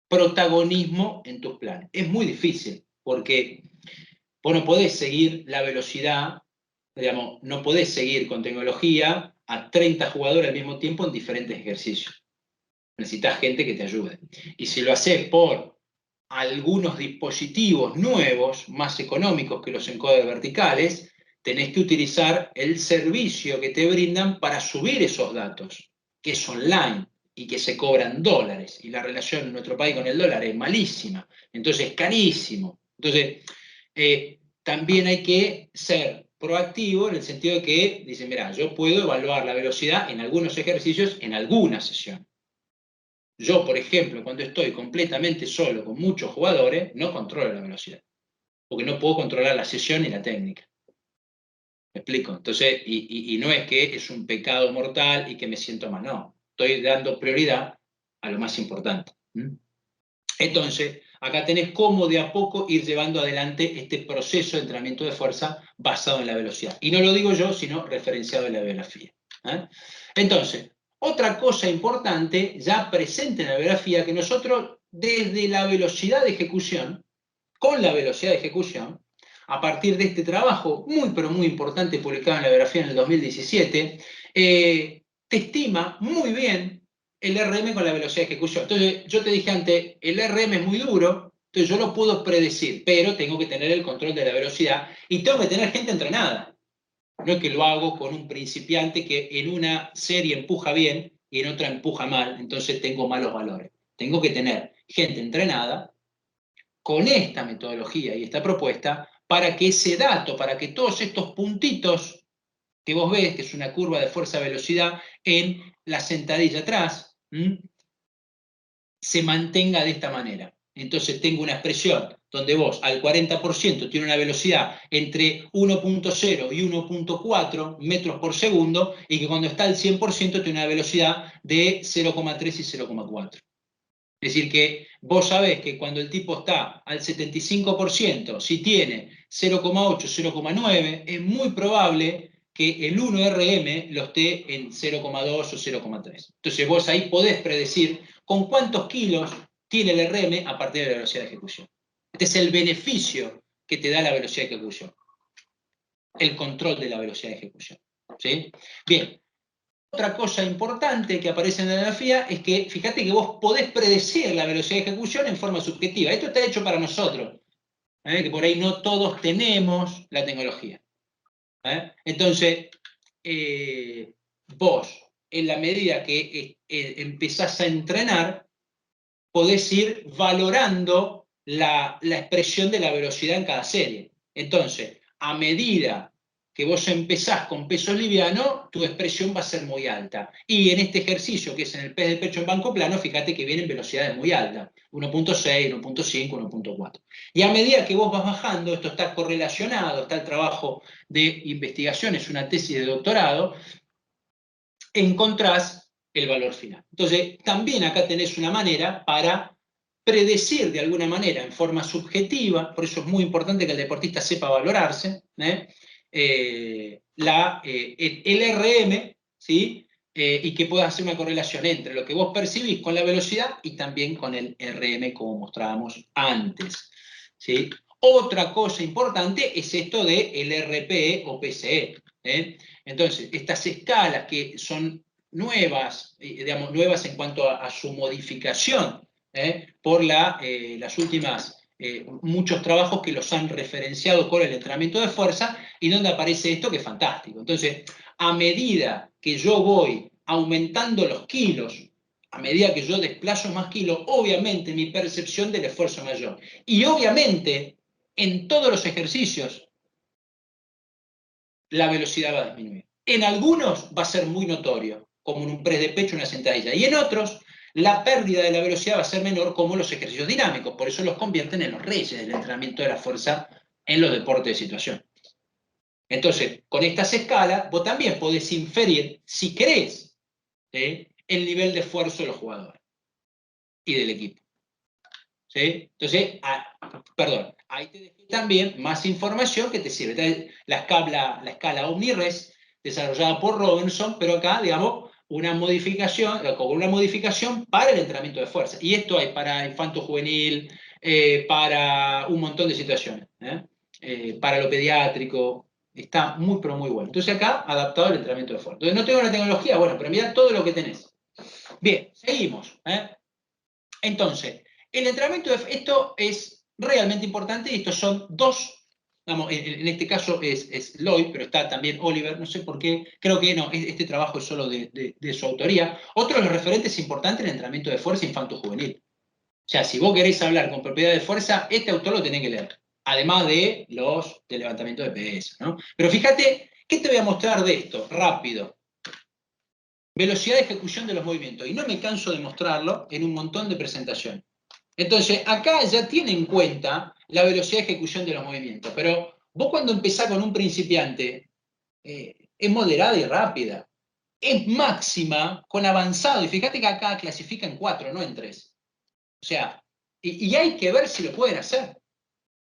protagonismo en tus planes. Es muy difícil, porque vos no podés seguir la velocidad, digamos, no podés seguir con tecnología a 30 jugadores al mismo tiempo en diferentes ejercicios. Necesitas gente que te ayude. Y si lo haces por algunos dispositivos nuevos, más económicos que los encoders verticales, tenés que utilizar el servicio que te brindan para subir esos datos, que es online y que se cobran dólares. Y la relación en nuestro país con el dólar es malísima. Entonces es carísimo. Entonces, también hay que ser proactivo en el sentido de que, dicen, mira, yo puedo evaluar la velocidad en algunos ejercicios, en alguna sesión. Yo, por ejemplo, cuando estoy completamente solo con muchos jugadores, no controlo la velocidad, porque no puedo controlar la sesión ni la técnica. ¿Me explico? Entonces, y no es que es un pecado mortal y que me siento mal, no. Estoy dando prioridad a lo más importante. Entonces, acá tenés cómo de a poco ir llevando adelante este proceso de entrenamiento de fuerza basado en la velocidad. Y no lo digo yo, sino referenciado en la biografía. Entonces, otra cosa importante, ya presente en la biografía, que nosotros desde la velocidad de ejecución, con la velocidad de ejecución, a partir de este trabajo muy, pero muy importante publicado en la biografía en el 2017, te estima muy bien el RM con la velocidad de ejecución. Entonces, yo te dije antes, el RM es muy duro, entonces yo lo puedo predecir, pero tengo que tener el control de la velocidad y tengo que tener gente entrenada. No es que lo hago con un principiante que en una serie empuja bien y en otra empuja mal, entonces tengo malos valores. Tengo que tener gente entrenada con esta metodología y esta propuesta para que ese dato, para que todos estos puntitos que vos ves, que es una curva de fuerza-velocidad en la sentadilla atrás, se mantenga de esta manera. Entonces tengo una expresión donde vos al 40% tiene una velocidad entre 1.0 y 1.4 metros por segundo y que cuando está al 100% tiene una velocidad de 0,3 y 0,4. Es decir, que vos sabés que cuando el tipo está al 75%, si tiene 0,8, 0,9, es muy probable que el 1RM lo esté en 0,2 o 0,3. Entonces vos ahí podés predecir con cuántos kilos tiene el RM a partir de la velocidad de ejecución. Este es el beneficio que te da la velocidad de ejecución. El control de la velocidad de ejecución. ¿Sí? Bien. Otra cosa importante que aparece en la biografía es que, fíjate que vos podés predecir la velocidad de ejecución en forma subjetiva. Esto está hecho para nosotros, que por ahí no todos tenemos la tecnología. Entonces, vos, en la medida que empezás a entrenar, podés ir valorando la expresión de la velocidad en cada serie. Entonces, a medida que vos empezás con peso liviano, tu expresión va a ser muy alta. Y en este ejercicio, que es en el pes de pecho en banco plano, fíjate que vienen velocidades muy altas, 1.6, 1.5, 1.4. Y a medida que vos vas bajando, esto está correlacionado, está el trabajo de investigación, es una tesis de doctorado, encontrás el valor final. Entonces, también acá tenés una manera para predecir de alguna manera, en forma subjetiva, por eso es muy importante que el deportista sepa valorarse, el RM, ¿sí? Y que pueda hacer una correlación entre lo que vos percibís con la velocidad y también con el RM, como mostrábamos antes. ¿Sí? Otra cosa importante es esto del RPE o PCE. Entonces, estas escalas que son nuevas, digamos, nuevas en cuanto a su modificación, por las últimas, muchos trabajos que los han referenciado con el entrenamiento de fuerza y donde aparece esto que es fantástico. Entonces, a medida que yo voy aumentando los kilos, a medida que yo desplazo más kilos, obviamente mi percepción del esfuerzo es mayor. Y obviamente, en todos los ejercicios, la velocidad va a disminuir. En algunos va a ser muy notorio, como en un press de pecho o una sentadilla, y en otros la pérdida de la velocidad va a ser menor, como los ejercicios dinámicos. Por eso los convierten en los reyes del entrenamiento de la fuerza en los deportes de situación. Entonces, con estas escalas, vos también podés inferir, si querés, ¿sí?, el nivel de esfuerzo de los jugadores y del equipo. ¿Sí? Entonces, ahí te dejé también más información que te sirve. La escala OmniRes, desarrollada por Robinson, pero acá, digamos, una modificación para el entrenamiento de fuerza. Y esto hay para infanto juvenil, para un montón de situaciones, para lo pediátrico. Está muy, pero muy bueno. Entonces acá, adaptado al entrenamiento de fuerza. Entonces no tengo la tecnología, bueno, pero mirá todo lo que tenés. Bien, seguimos. Entonces, el entrenamiento de esto es realmente importante y estos son dos, vamos, en este caso es Lloyd, pero está también Oliver, no sé por qué, creo que no, este trabajo es solo de su autoría. Otro de los referentes importantes en el entrenamiento de fuerza infanto-juvenil. O sea, si vos querés hablar con propiedad de fuerza, este autor lo tenés que leer, además de los de levantamiento de peso, ¿no? Pero fíjate, ¿qué te voy a mostrar de esto? Rápido. Velocidad de ejecución de los movimientos. Y no me canso de mostrarlo en un montón de presentaciones. Entonces, acá ya tiene en cuenta la velocidad de ejecución de los movimientos. Pero vos cuando empezás con un principiante, es moderada y rápida. Es máxima con avanzado. Y fíjate que acá clasifica en 4, no en 3. O sea, y hay que ver si lo pueden hacer.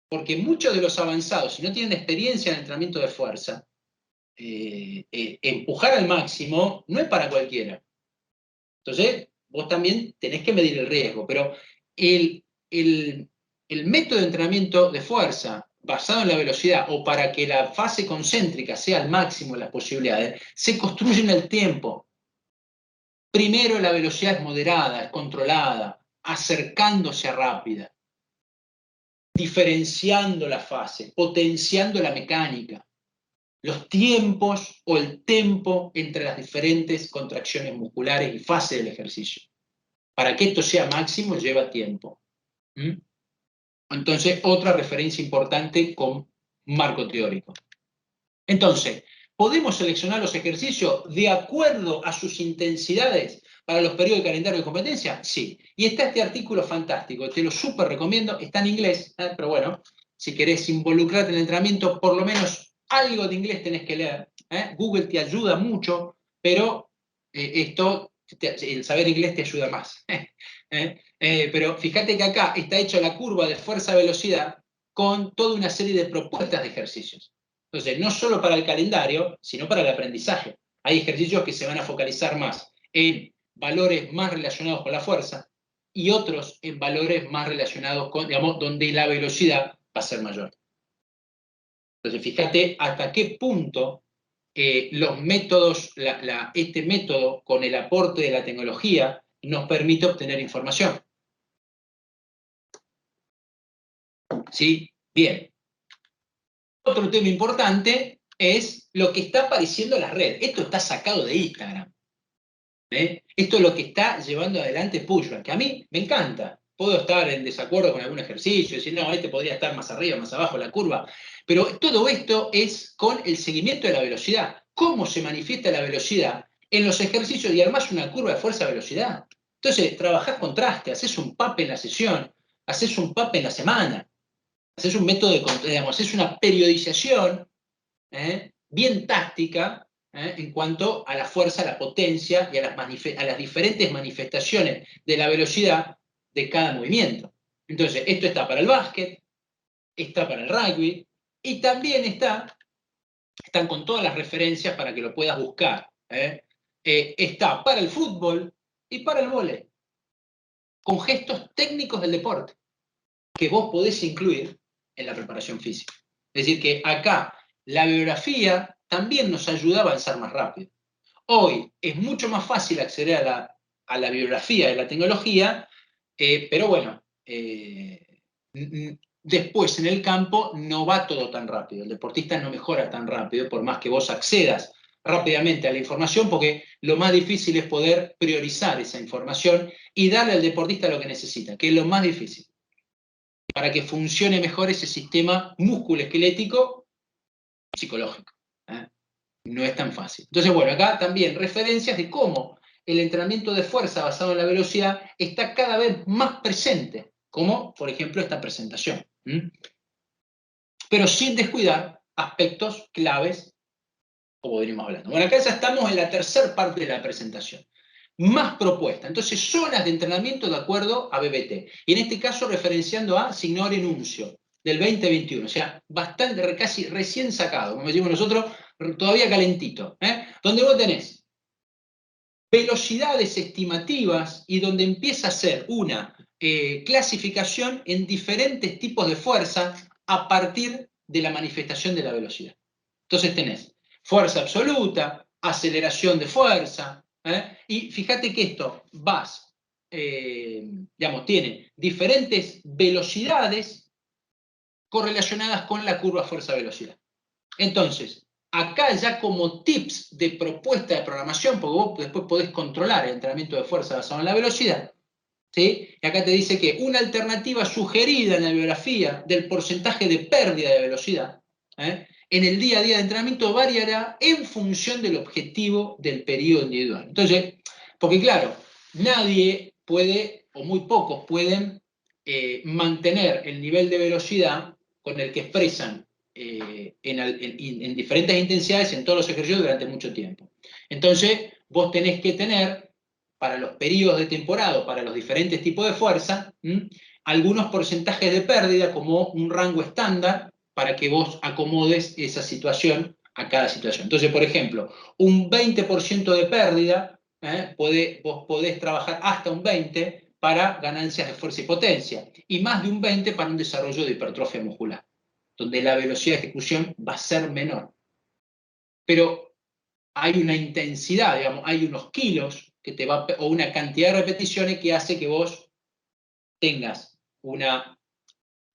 Porque muchos de los avanzados, si no tienen experiencia en entrenamiento de fuerza, empujar al máximo no es para cualquiera. Entonces, vos también tenés que medir el riesgo, pero el, el, el método de entrenamiento de fuerza basado en la velocidad o para que la fase concéntrica sea al máximo de las posibilidades, se construye en el tiempo. Primero la velocidad es moderada, es controlada, acercándose a rápida, diferenciando la fase, potenciando la mecánica, los tiempos o el tempo entre las diferentes contracciones musculares y fases del ejercicio. Para que esto sea máximo lleva tiempo. Entonces, otra referencia importante con marco teórico. Entonces, ¿podemos seleccionar los ejercicios de acuerdo a sus intensidades para los periodos de calendario de competencia? Sí. Y está este artículo fantástico, te lo súper recomiendo, está en inglés, pero bueno, si querés involucrarte en el entrenamiento, por lo menos algo de inglés tenés que leer. Google te ayuda mucho, pero el saber inglés te ayuda más. Pero fíjate que acá está hecha la curva de fuerza-velocidad con toda una serie de propuestas de ejercicios. Entonces, no solo para el calendario, sino para el aprendizaje. Hay ejercicios que se van a focalizar más en valores más relacionados con la fuerza y otros en valores más relacionados con, digamos, donde la velocidad va a ser mayor. Entonces, fíjate hasta qué punto los métodos, este método con el aporte de la tecnología nos permite obtener información. ¿Sí? Bien. Otro tema importante es lo que está apareciendo en las redes. Esto está sacado de Instagram. Esto es lo que está llevando adelante Pushback, que a mí me encanta. Puedo estar en desacuerdo con algún ejercicio, decir, no, este podría estar más arriba, más abajo, la curva. Pero todo esto es con el seguimiento de la velocidad. ¿Cómo se manifiesta la velocidad en los ejercicios y armás una curva de fuerza-velocidad? Entonces, trabajás contraste, haces un PAP en la sesión, haces un PAP en la semana, haces un método de, digamos, haces una periodización bien táctica en cuanto a la fuerza, a la potencia y a las diferentes manifestaciones de la velocidad de cada movimiento. Entonces, esto está para el básquet, está para el rugby y también están con todas las referencias para que lo puedas buscar. Está para el fútbol y para el vóley, con gestos técnicos del deporte que vos podés incluir en la preparación física. Es decir, que acá la bibliografía también nos ayuda a avanzar más rápido. Hoy es mucho más fácil acceder a la bibliografía de la tecnología, pero bueno, después en el campo no va todo tan rápido. El deportista no mejora tan rápido, por más que vos accedas rápidamente a la información, porque lo más difícil es poder priorizar esa información y darle al deportista lo que necesita, que es lo más difícil, para que funcione mejor ese sistema musculoesquelético psicológico. No es tan fácil. Entonces, bueno, acá también referencias de cómo el entrenamiento de fuerza basado en la velocidad está cada vez más presente, como por ejemplo esta presentación. Pero sin descuidar aspectos claves, como venimos hablando. Bueno, acá ya estamos en la tercera parte de la presentación. Más propuesta. Entonces, zonas de entrenamiento de acuerdo a BBT. Y en este caso, referenciando a Signore Nuncio, del 2021. O sea, bastante, casi recién sacado, como decimos nosotros, todavía calentito. Donde vos tenés velocidades estimativas y donde empieza a ser una clasificación en diferentes tipos de fuerza a partir de la manifestación de la velocidad. Entonces tenés fuerza absoluta, aceleración de fuerza, y fíjate que esto digamos, tiene diferentes velocidades correlacionadas con la curva fuerza-velocidad. Entonces, acá ya como tips de propuesta de programación, porque vos después podés controlar el entrenamiento de fuerza basado en la velocidad, ¿sí? Y acá te dice que una alternativa sugerida en la bibliografía del porcentaje de pérdida de velocidad, en el día a día de entrenamiento variará en función del objetivo del periodo individual. Entonces, porque claro, nadie puede, o muy pocos pueden, mantener el nivel de velocidad con el que expresan en diferentes intensidades en todos los ejercicios durante mucho tiempo. Entonces, vos tenés que tener, para los periodos de temporada, para los diferentes tipos de fuerza, algunos porcentajes de pérdida como un rango estándar para que vos acomodes esa situación a cada situación. Entonces, por ejemplo, un 20% de pérdida, vos podés trabajar hasta un 20% para ganancias de fuerza y potencia, y más de un 20% para un desarrollo de hipertrofia muscular, donde la velocidad de ejecución va a ser menor. Pero hay una intensidad, digamos, hay unos kilos que te va, o una cantidad de repeticiones que hace que vos tengas una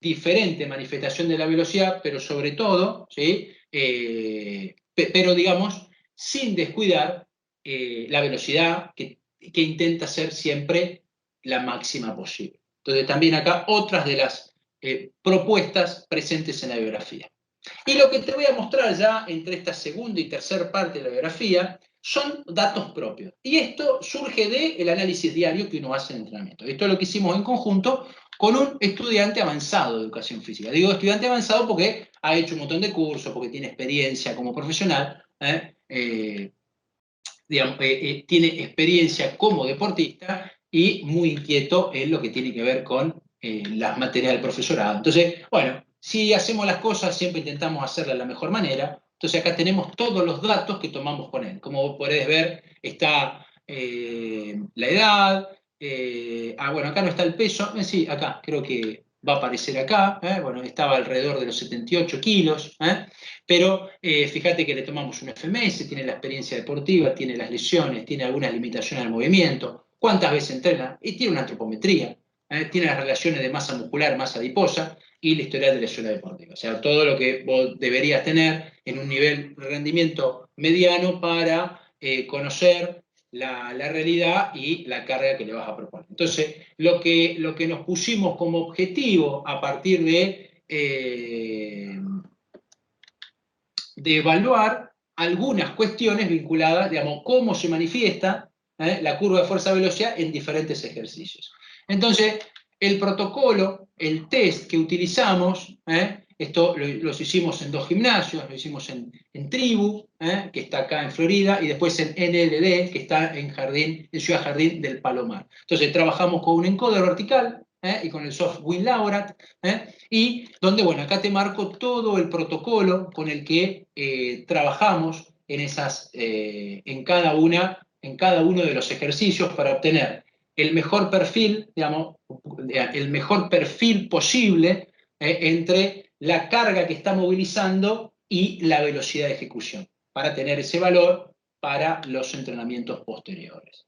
diferente manifestación de la velocidad, pero sobre todo, ¿sí? Pero digamos, sin descuidar la velocidad que intenta ser siempre la máxima posible. Entonces también acá otras de las propuestas presentes en la biografía. Y lo que te voy a mostrar ya entre esta segunda y tercera parte de la biografía son datos propios. Y esto surge del análisis diario que uno hace en entrenamiento. Esto es lo que hicimos en conjunto con un estudiante avanzado de educación física. Digo estudiante avanzado porque ha hecho un montón de cursos, porque tiene experiencia como profesional, tiene experiencia como deportista y muy inquieto en lo que tiene que ver con las materias del profesorado. Entonces, bueno, si hacemos las cosas, siempre intentamos hacerlas de la mejor manera. Entonces acá tenemos todos los datos que tomamos con él. Como vos podés ver, está la edad. Bueno, acá no está el peso. Sí, acá, creo que va a aparecer acá. Bueno, estaba alrededor de los 78 kilos. Pero fíjate que le tomamos un FMS, tiene la experiencia deportiva, tiene las lesiones, tiene algunas limitaciones al movimiento, cuántas veces entrena, y tiene una antropometría, tiene las relaciones de masa muscular, masa adiposa, y la historia de lesiones deportivas. O sea, todo lo que vos deberías tener en un nivel de rendimiento mediano para conocer la realidad y la carga que le vas a proponer. Entonces, lo que nos pusimos como objetivo a partir de evaluar algunas cuestiones vinculadas, digamos, cómo se manifiesta la curva de fuerza-velocidad en diferentes ejercicios. Entonces, el protocolo, el test que utilizamos, esto los hicimos en 2 gimnasios, lo hicimos en Tribu, que está acá en Florida, y después en NLD, que está en Ciudad Jardín del Palomar. Entonces, trabajamos con un encoder vertical, y con el soft WinLaurat, y donde, bueno, acá te marco todo el protocolo con el que trabajamos en cada uno de los ejercicios para obtener el mejor perfil, digamos, el mejor perfil posible entre la carga que está movilizando y la velocidad de ejecución, para tener ese valor para los entrenamientos posteriores.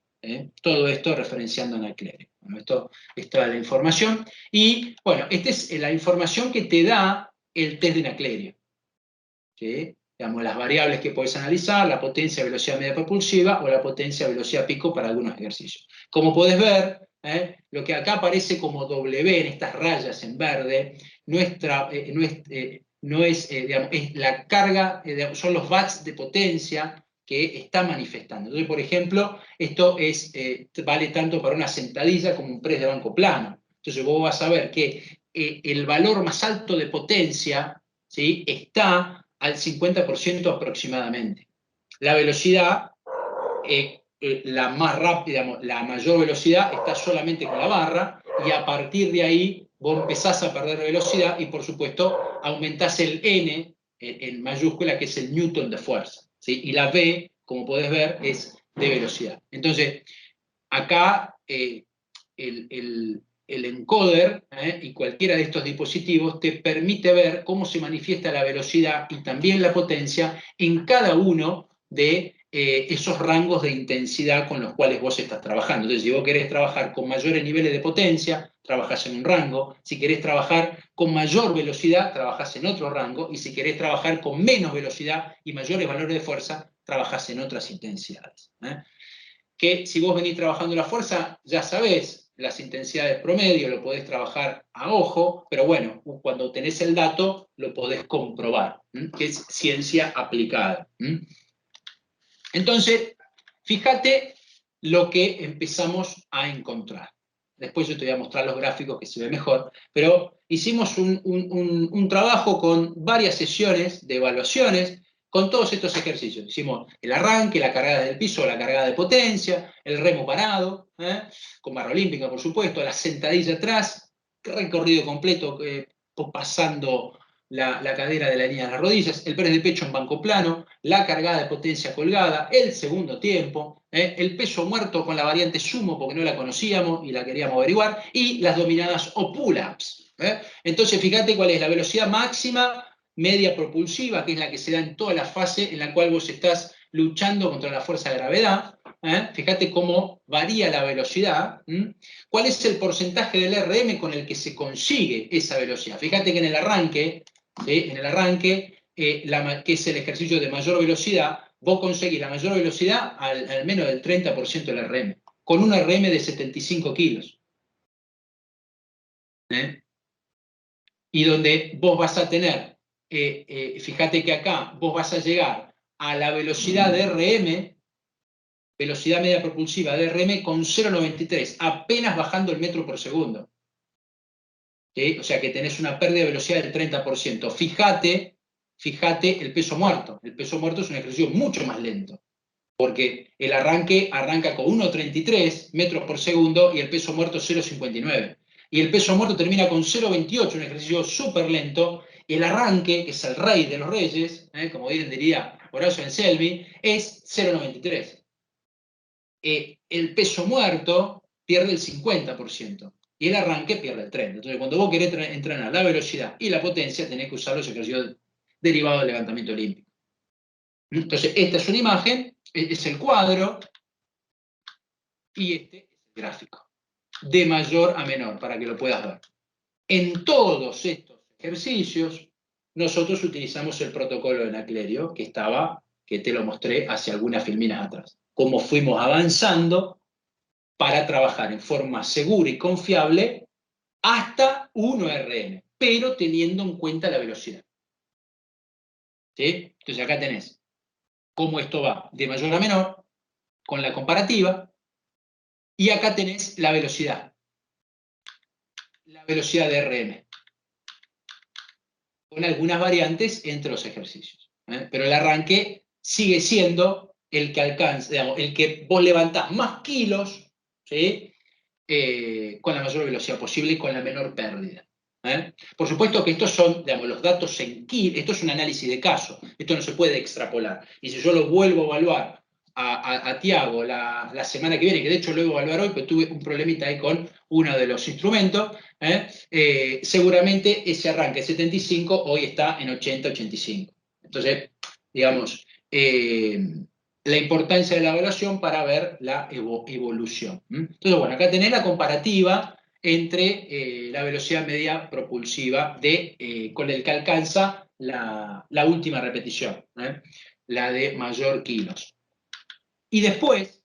Todo esto referenciando en Aclere. Bueno, esto es toda la información. Y bueno, esta es la información que te da el test de Naclerio. ¿Sí? Digamos, las variables que puedes analizar, la potencia, velocidad media propulsiva o la potencia, velocidad pico para algunos ejercicios. Como podés ver, lo que acá aparece como W en estas rayas en verde, no es, digamos, es la carga, digamos, son los watts de potencia que está manifestando. Entonces, por ejemplo, esto vale tanto para una sentadilla como un press de banco plano. Entonces vos vas a ver que el valor más alto de potencia, ¿sí?, está al 50% aproximadamente. La velocidad, la más rápida, digamos, la mayor velocidad está solamente con la barra, y a partir de ahí vos empezás a perder velocidad y, por supuesto, aumentás el N en mayúscula, que es el newton de fuerza, ¿sí? Y la V, como podés ver, es de velocidad. Entonces, acá el encoder y cualquiera de estos dispositivos te permite ver cómo se manifiesta la velocidad y también la potencia en cada uno de esos rangos de intensidad con los cuales vos estás trabajando. Entonces, si vos querés trabajar con mayores niveles de potencia, trabajás en un rango. Si querés trabajar con mayor velocidad, trabajás en otro rango. Y si querés trabajar con menos velocidad y mayores valores de fuerza, trabajás en otras intensidades. Que si vos venís trabajando la fuerza, ya sabés las intensidades promedio, lo podés trabajar a ojo, pero bueno, cuando tenés el dato, lo podés comprobar, que es ciencia aplicada. Entonces, fíjate lo que empezamos a encontrar. Después yo te voy a mostrar los gráficos que se ve mejor, pero hicimos un trabajo con varias sesiones de evaluaciones con todos estos ejercicios. Hicimos el arranque, la cargada del piso, la cargada de potencia, el remo parado, con barra olímpica, por supuesto, la sentadilla atrás, recorrido completo, pasando la cadera de la línea de las rodillas, el press de pecho en banco plano, la cargada de potencia colgada, el segundo tiempo, el peso muerto con la variante sumo porque no la conocíamos y la queríamos averiguar, y las dominadas o pull-ups. Entonces, fíjate cuál es la velocidad máxima media propulsiva, que es la que se da en toda la fase en la cual vos estás luchando contra la fuerza de gravedad. Fíjate cómo varía la velocidad. ¿Cuál es el porcentaje del RM con el que se consigue esa velocidad? Fíjate que en el arranque, que es el ejercicio de mayor velocidad, vos conseguís la mayor velocidad al menos del 30% del RM, con un RM de 75 kilos. Y donde vos vas a tener, fíjate que acá vos vas a llegar a la velocidad de RM, velocidad media propulsiva de RM, con 0,93, apenas bajando el metro por segundo. O sea que tenés una pérdida de velocidad del 30%. Fíjate el peso muerto. El peso muerto es un ejercicio mucho más lento, porque el arranque arranca con 1,33 metros por segundo y el peso muerto 0,59. Y el peso muerto termina con 0,28, un ejercicio súper lento. El arranque, que es el rey de los reyes, como bien diría Horacio Anselmi, es 0,93. El peso muerto pierde el 50%. Y el arranque pierde el 30%. Entonces, cuando vos querés entrenar la velocidad y la potencia, tenés que usar los ejercicios derivados del levantamiento olímpico. Entonces, esta es una imagen, es el cuadro, y este es el gráfico, de mayor a menor, para que lo puedas ver. En todos estos ejercicios, nosotros utilizamos el protocolo de Naclerio, que te lo mostré hace algunas filminas atrás. Cómo fuimos avanzando para trabajar en forma segura y confiable hasta 1 RM, pero teniendo en cuenta la velocidad. ¿Sí? Entonces acá tenés cómo esto va de mayor a menor, con la comparativa, y acá tenés la velocidad de RM, con algunas variantes entre los ejercicios. Pero el arranque sigue siendo el que alcanza, digamos, el que vos levantás más kilos, ¿sí? Con la mayor velocidad posible y con la menor pérdida. Por supuesto que estos son, digamos, los datos en kilos, esto es un análisis de caso, esto no se puede extrapolar. Y si yo lo vuelvo a evaluar a Tiago la semana que viene, que de hecho lo voy a evaluar hoy, pero tuve un problemita ahí con uno de los instrumentos, seguramente ese arranque 75 hoy está en 80-85. Entonces, digamos, la importancia de la evaluación para ver la evolución. Entonces, bueno, acá tenés la comparativa entre la velocidad media propulsiva con el que alcanza la última repetición, la de mayor kilos. Y después,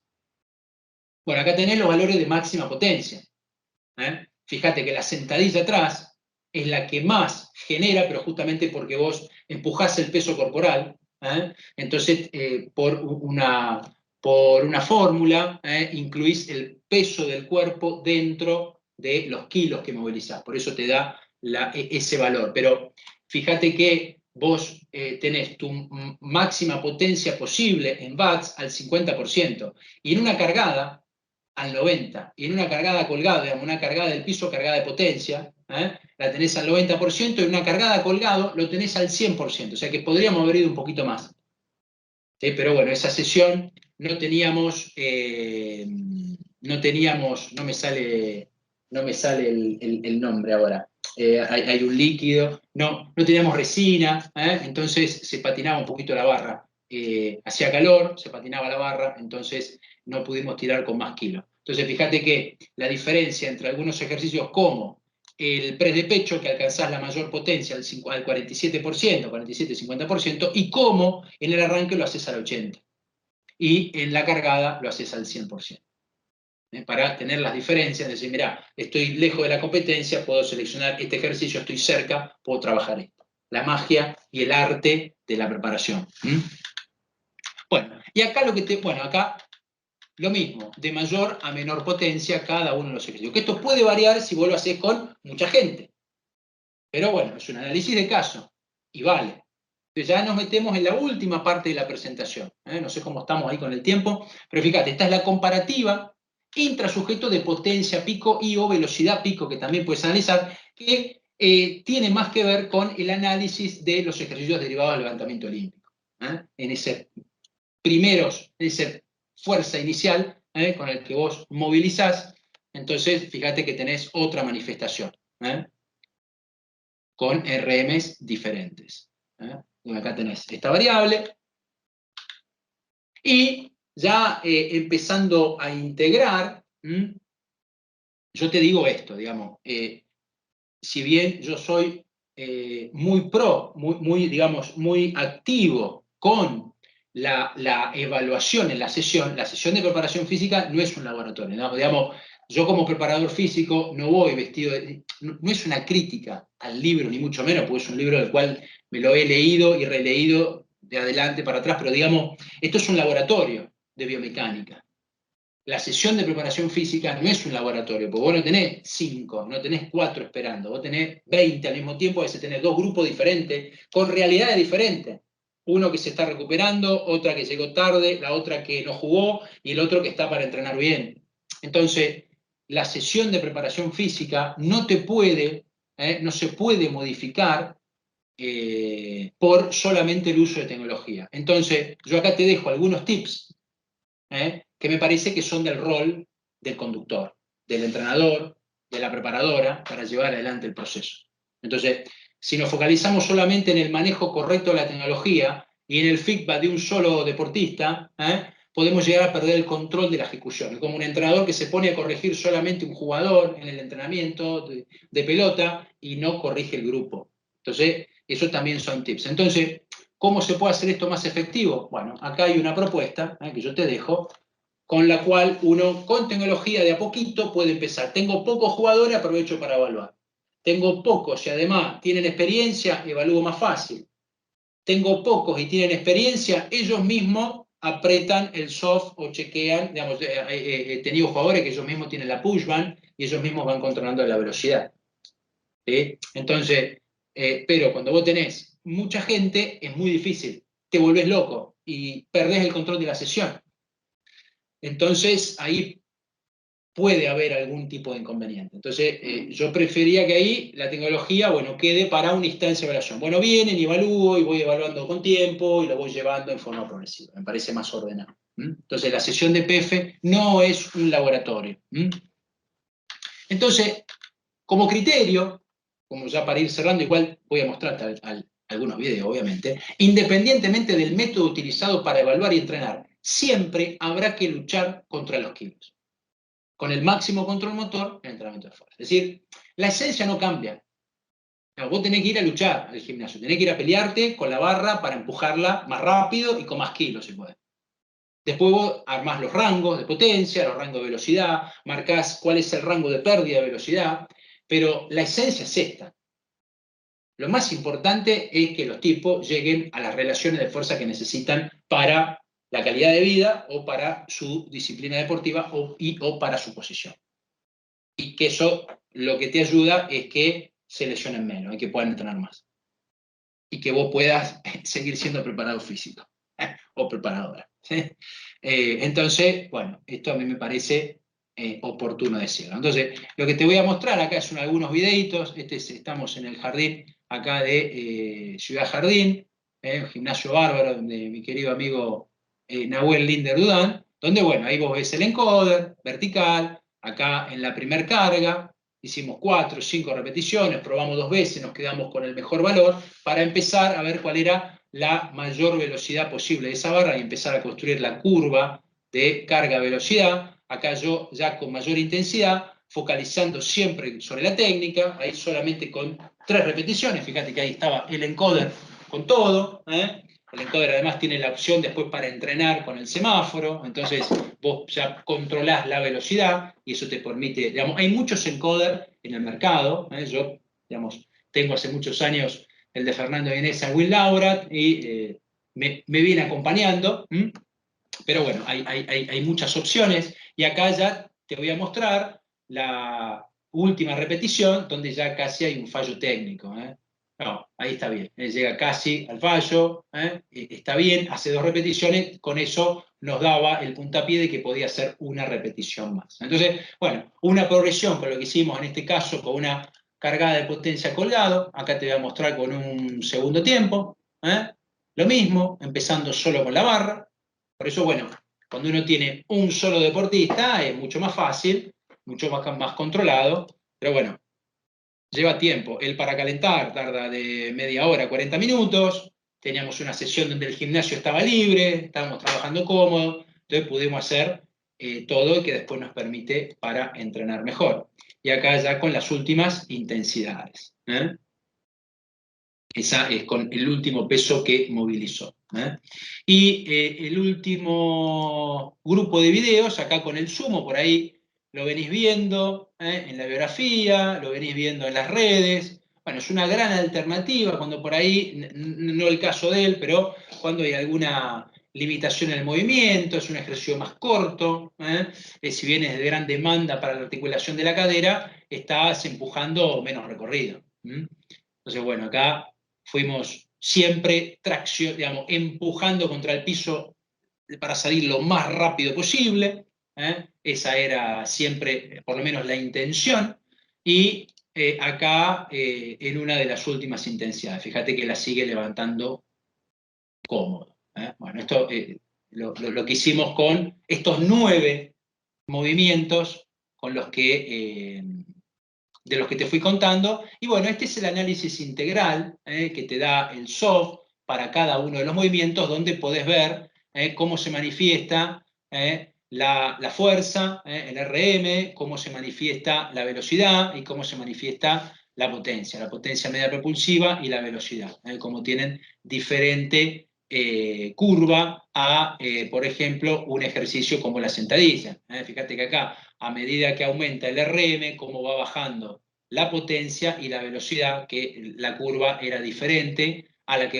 bueno, acá tenés los valores de máxima potencia. Fíjate que la sentadilla atrás es la que más genera, pero justamente porque vos empujás el peso corporal, entonces por una fórmula incluís el peso del cuerpo dentro de los kilos que movilizás, por eso te da ese valor. Pero fíjate que vos tenés tu máxima potencia posible en watts al 50%, y en una cargada al 90%, y en una cargada colgada, digamos, una cargada del piso cargada de potencia, la tenés al 90%, y en una cargada colgado lo tenés al 100%, o sea que podríamos haber ido un poquito más. Pero bueno, esa sesión no teníamos, no me sale el nombre ahora. Hay un líquido, no teníamos resina, entonces se patinaba un poquito la barra. Hacía calor, se patinaba la barra, entonces no pudimos tirar con más kilos. Entonces fíjate que la diferencia entre algunos ejercicios como el press de pecho, que alcanzás la mayor potencia al 47%, 47-50%, y cómo en el arranque lo haces al 80%, y en la cargada lo haces al 100%. Para tener las diferencias, decir, mira, estoy lejos de la competencia, puedo seleccionar este ejercicio, estoy cerca, puedo trabajar esto. La magia y el arte de la preparación. Bueno, y acá acá lo mismo, de mayor a menor potencia cada uno de los ejercicios. Que esto puede variar si vos lo haces con mucha gente. Pero bueno, es un análisis de caso y vale. Entonces ya nos metemos en la última parte de la presentación. No sé cómo estamos ahí con el tiempo, pero fíjate, esta es la comparativa intrasujeto de potencia pico y o velocidad pico, que también puedes analizar, que tiene más que ver con el análisis de los ejercicios derivados del levantamiento olímpico. En esa fuerza inicial con el que vos movilizás, entonces fíjate que tenés otra manifestación. Con RMs diferentes. Acá tenés esta variable. Y ya empezando a integrar, yo te digo esto, digamos, si bien yo soy muy pro, muy activo con la evaluación en la sesión de preparación física no es un laboratorio, ¿no? Digamos, yo como preparador físico no voy vestido no es una crítica al libro, ni mucho menos, porque es un libro del cual me lo he leído y releído de adelante para atrás, pero digamos, esto es un laboratorio de biomecánica. La sesión de preparación física no es un laboratorio, porque vos no tenés 5, no tenés 4 esperando, vos tenés 20 al mismo tiempo, a veces tenés 2 grupos diferentes, con realidades diferentes. Uno que se está recuperando, otra que llegó tarde, la otra que no jugó, y el otro que está para entrenar bien. Entonces, la sesión de preparación física no se puede modificar por solamente el uso de tecnología. Entonces, yo acá te dejo algunos tips, que me parece que son del rol del conductor, del entrenador, de la preparadora, para llevar adelante el proceso. Entonces, si nos focalizamos solamente en el manejo correcto de la tecnología y en el feedback de un solo deportista, podemos llegar a perder el control de la ejecución. Es como un entrenador que se pone a corregir solamente un jugador en el entrenamiento de pelota y no corrige el grupo. Entonces, eso también son tips. Entonces, ¿cómo se puede hacer esto más efectivo? Bueno, acá hay una propuesta que yo te dejo, con la cual uno con tecnología de a poquito puede empezar. Tengo pocos jugadores, aprovecho para evaluar. Tengo pocos y además tienen experiencia, evalúo más fácil. Tengo pocos y tienen experiencia, ellos mismos apretan el soft o chequean, digamos, he tenido jugadores que ellos mismos tienen la push band y ellos mismos van controlando la velocidad. Entonces, pero cuando vos tenés mucha gente es muy difícil, te volvés loco y perdés el control de la sesión. Entonces, ahí puede haber algún tipo de inconveniente. Entonces, yo prefería que ahí la tecnología, quede para una instancia de evaluación. Bueno, vienen y evalúo y voy evaluando con tiempo y lo voy llevando en forma progresiva. Me parece más ordenado. Entonces, la sesión de PF no es un laboratorio. Entonces, como criterio, como ya para ir cerrando, igual voy a mostrarte algunos videos, obviamente, independientemente del método utilizado para evaluar y entrenar, siempre habrá que luchar contra los kilos, con el máximo control motor en entrenamiento de fuerza. Es decir, la esencia no cambia. No, vos tenés que ir a luchar al gimnasio, tenés que ir a pelearte con la barra para empujarla más rápido y con más kilos, si podés. Después vos armás los rangos de potencia, los rangos de velocidad, marcás cuál es el rango de pérdida de velocidad, pero la esencia es esta. Lo más importante es que los tipos lleguen a las relaciones de fuerza que necesitan para la calidad de vida o para su disciplina deportiva o para su posición. Y que eso lo que te ayuda es que se lesionen menos y que puedan entrenar más. Y que vos puedas seguir siendo preparado físico o preparadora. ¿Sí? Entonces, bueno, esto a mí me parece oportuno decirlo. Entonces, lo que te voy a mostrar acá son algunos videitos. Estamos en el jardín acá de Ciudad Jardín, un gimnasio bárbaro de mi querido amigo Nahuel Linder Dudán, donde, bueno, ahí vos ves el encoder vertical, acá en la primer carga, hicimos 4 o 5 repeticiones, probamos 2 veces, nos quedamos con el mejor valor, para empezar a ver cuál era la mayor velocidad posible de esa barra y empezar a construir la curva de carga-velocidad. Acá yo ya con mayor intensidad, focalizando siempre sobre la técnica, ahí solamente con 3 repeticiones, fíjate que ahí estaba el encoder con todo, El encoder además tiene la opción después para entrenar con el semáforo, entonces vos ya controlás la velocidad y eso te permite, digamos, hay muchos encoders en el mercado, yo, digamos, tengo hace muchos años el de Fernando Vienesa, Will Laurat, y me viene acompañando, pero bueno, hay muchas opciones, y acá ya te voy a mostrar la última repetición, donde ya casi hay un fallo técnico. No, ahí está bien, llega casi al fallo, está bien, hace 2 repeticiones, con eso nos daba el puntapié de que podía hacer una repetición más. Entonces, bueno, una progresión con lo que hicimos en este caso, con una cargada de potencia colgado, acá te voy a mostrar con un segundo tiempo, lo mismo, empezando solo con la barra. Por eso, bueno, cuando uno tiene un solo deportista es mucho más fácil, mucho más controlado, pero bueno, lleva tiempo. Él para calentar tarda de media hora, 40 minutos, teníamos una sesión donde el gimnasio estaba libre, estábamos trabajando cómodo, entonces pudimos hacer todo que después nos permite para entrenar mejor. Y acá ya con las últimas intensidades. Esa es con el último peso que movilizó. Y el último grupo de videos, acá con el sumo, por ahí lo venís viendo en la biografía, lo venís viendo en las redes. Bueno, es una gran alternativa cuando por ahí, no el caso de él, pero cuando hay alguna limitación en el movimiento, es un ejercicio más corto, si bien es de gran demanda para la articulación de la cadera, estás empujando menos recorrido. Entonces, bueno, acá fuimos siempre digamos, empujando contra el piso para salir lo más rápido posible. Esa era siempre, por lo menos, la intención. Y acá, en una de las últimas intensidades, fíjate que la sigue levantando cómodo. Bueno, esto lo que hicimos con estos 9 movimientos con los que de los que te fui contando. Y bueno, este es el análisis integral que te da el SOF para cada uno de los movimientos, donde podés ver cómo se manifiesta la fuerza, el RM, cómo se manifiesta la velocidad y cómo se manifiesta la potencia media propulsiva y la velocidad, como tienen diferente curva a, por ejemplo, un ejercicio como la sentadilla. Fíjate que acá, a medida que aumenta el RM, cómo va bajando la potencia y la velocidad, que la curva era diferente a la que,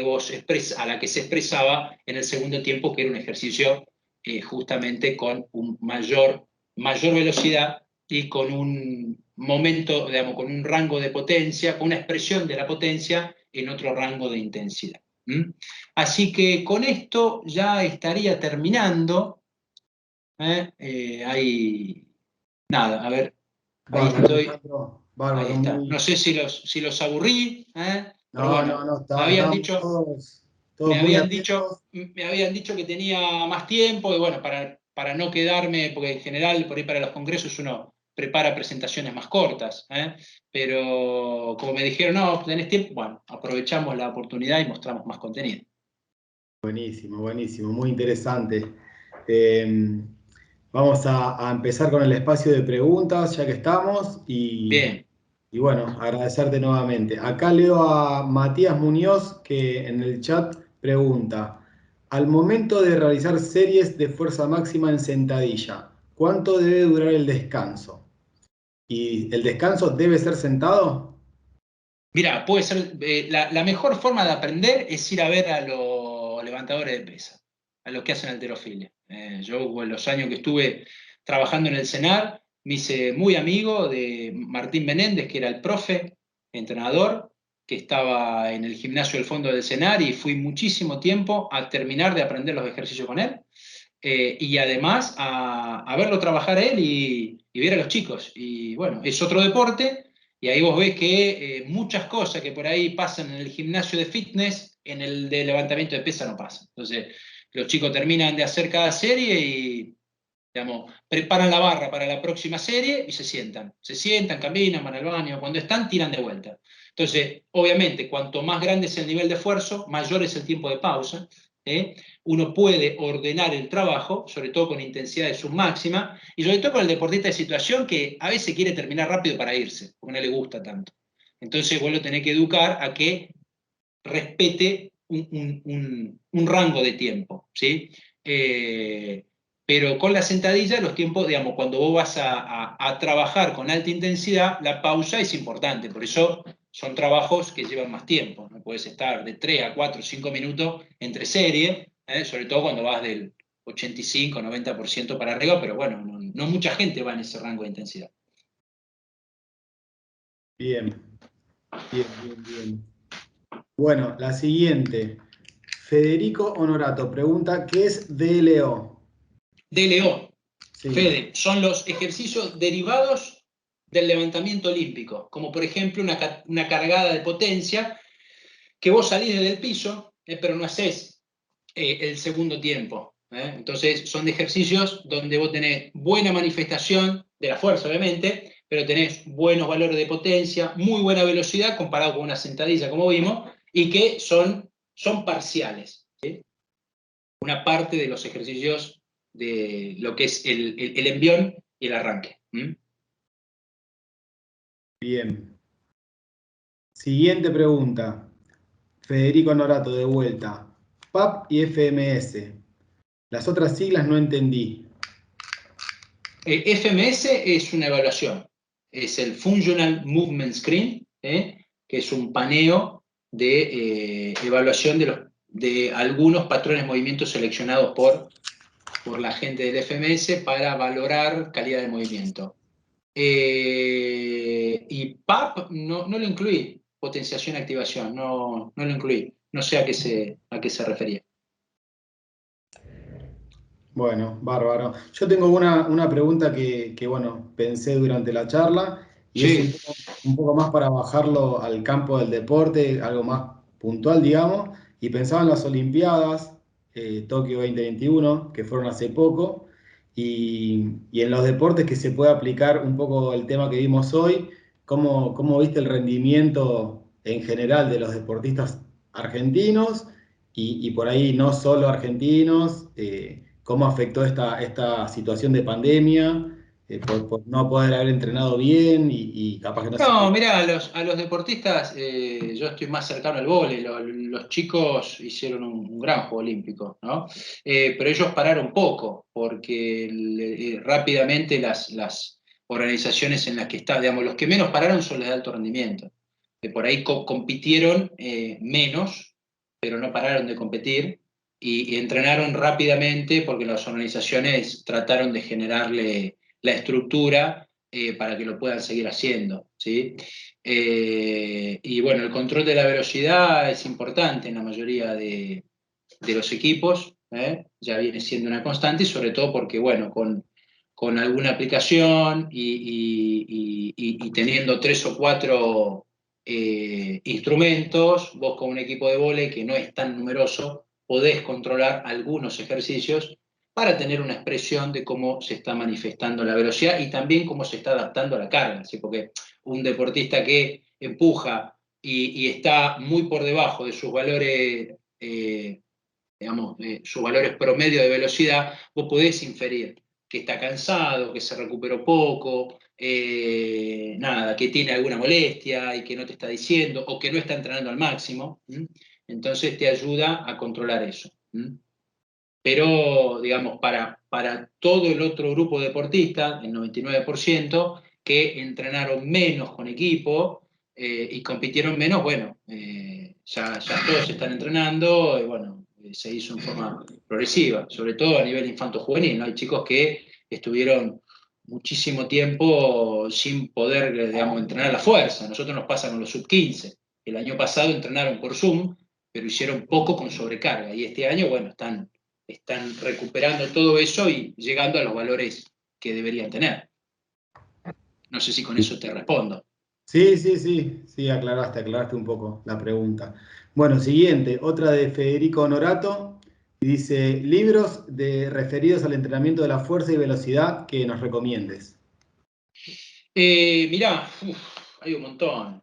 a la que se expresaba en el segundo tiempo, que era un ejercicio justamente con mayor velocidad y con un momento, digamos, con un rango de potencia, con una expresión de la potencia en otro rango de intensidad. Así que con esto ya estaría terminando. Ahí, nada, a ver, ahí Bárbaro, estoy. Alejandro, Ahí bárbaro, está. muy... No sé si los aburrí, pero No, bueno, no, no, me habían estábamos dicho, todos muy atentos. me habían dicho que tenía más tiempo, y bueno, para no quedarme, porque en general por ahí para los congresos uno prepara presentaciones más cortas, pero como me dijeron, no, tenés tiempo, bueno, aprovechamos la oportunidad y mostramos más contenido. Buenísimo, buenísimo, muy interesante. Vamos a empezar con el espacio de preguntas, ya que estamos, Bien, y bueno, agradecerte nuevamente. Acá leo a Matías Muñoz, que en el chat pregunta, al momento de realizar series de fuerza máxima en sentadilla, ¿cuánto debe durar el descanso? ¿Y el descanso debe ser sentado? Mira, puede ser, la mejor forma de aprender es ir a ver a los levantadores de pesa, a los que hacen halterofilia. Yo, en los años que estuve trabajando en el CENAR, me hice muy amigo de Martín Menéndez, que era el profe, entrenador, que estaba en el gimnasio del fondo del CENAR, y fui muchísimo tiempo a terminar de aprender los ejercicios con él, y además a verlo trabajar a él y ver a los chicos. Y bueno, es otro deporte. Y ahí vos ves que muchas cosas que por ahí pasan en el gimnasio de fitness, en el de levantamiento de pesa no pasan. Entonces, los chicos terminan de hacer cada serie y, digamos, preparan la barra para la próxima serie y se sientan. Se sientan, caminan, van al baño. Cuando están, tiran de vuelta. Entonces, obviamente, cuanto más grande es el nivel de esfuerzo, mayor es el tiempo de pausa. ¿eh? Uno puede ordenar el trabajo, sobre todo con intensidades submáxima, y sobre todo con el deportista de situación que a veces quiere terminar rápido para irse, porque no le gusta tanto. Entonces vos lo tenés que educar a que respete un rango de tiempo, ¿sí? Pero con la sentadilla, los tiempos, digamos, cuando vos vas a trabajar con alta intensidad, la pausa es importante, por eso son trabajos que llevan más tiempo, no puedes estar de 3 a 4, 5 minutos entre serie, sobre todo cuando vas del 85-90% para arriba, pero bueno, no mucha gente va en ese rango de intensidad. Bien, bien. Bueno, la siguiente. Federico Honorato pregunta, ¿qué es DLO? DLO, Sí, Fede, son los ejercicios derivados del levantamiento olímpico, como por ejemplo una cargada de potencia que vos salís desde el piso, pero no haces el segundo tiempo. Entonces son de ejercicios donde vos tenés buena manifestación de la fuerza, obviamente, pero tenés buenos valores de potencia, muy buena velocidad comparado con una sentadilla, como vimos, y que son parciales. ¿sí? Una parte de los ejercicios de lo que es el envión y el arranque. bien. Siguiente pregunta. Federico Honorato, de vuelta. PAP y FMS. Las otras siglas no entendí. FMS es una evaluación, es el Functional Movement Screen, que es un paneo de evaluación de algunos patrones de movimiento seleccionados por la gente del FMS para valorar calidad de movimiento. Y PAP no lo incluí, potenciación y activación, no lo incluí. No sé a qué se refería. Bueno, bárbaro. Yo tengo una pregunta que, bueno, pensé durante la charla y es Sí, un poco más para bajarlo al campo del deporte, algo más puntual, digamos, y pensaba en las Olimpiadas, Tokio 2021, que fueron hace poco, y en los deportes que se puede aplicar un poco el tema que vimos hoy, cómo viste el rendimiento en general de los deportistas argentinos y por ahí no solo argentinos, cómo afectó esta situación de pandemia, por no poder haber entrenado bien y capaz que no se no, pudo. mirá, a los deportistas, yo estoy más cercano al vóley, los chicos hicieron un gran juego olímpico, ¿no? Pero ellos pararon poco, porque rápidamente las organizaciones en las que están, digamos, los que menos pararon son los de alto rendimiento, que por ahí compitieron menos, pero no pararon de competir, y entrenaron rápidamente porque las organizaciones trataron de generarle la estructura para que lo puedan seguir haciendo. ¿sí? Y bueno, el control de la velocidad es importante en la mayoría de los equipos, ya viene siendo una constante, y sobre todo porque, bueno, con alguna aplicación y teniendo 3 o 4 instrumentos, vos con un equipo de vóley que no es tan numeroso, podés controlar algunos ejercicios para tener una expresión de cómo se está manifestando la velocidad y también cómo se está adaptando a la carga, ¿sí? Porque un deportista que empuja y está muy por debajo de sus valores, digamos, sus valores promedio de velocidad, vos podés inferir que está cansado, que se recuperó poco, nada, que tiene alguna molestia y que no te está diciendo, o que no está entrenando al máximo. Entonces te ayuda a controlar eso. Pero, digamos, para todo el otro grupo deportista, el 99%, que entrenaron menos con equipo, y compitieron menos, bueno, ya todos están entrenando, y bueno, se hizo en forma progresiva, sobre todo a nivel infanto-juvenil, ¿no? Hay chicos que estuvieron muchísimo tiempo sin poder, digamos, entrenar a la fuerza. A nosotros nos pasa con los sub-15. El año pasado entrenaron por Zoom, pero hicieron poco con sobrecarga. Y este año, bueno, están recuperando todo eso y llegando a los valores que deberían tener. No sé si con eso te respondo. Sí, aclaraste un poco la pregunta. Bueno, siguiente, otra de Federico Honorato, y dice, libros referidos al entrenamiento de la fuerza y velocidad que nos recomiendes. Mirá, hay un montón.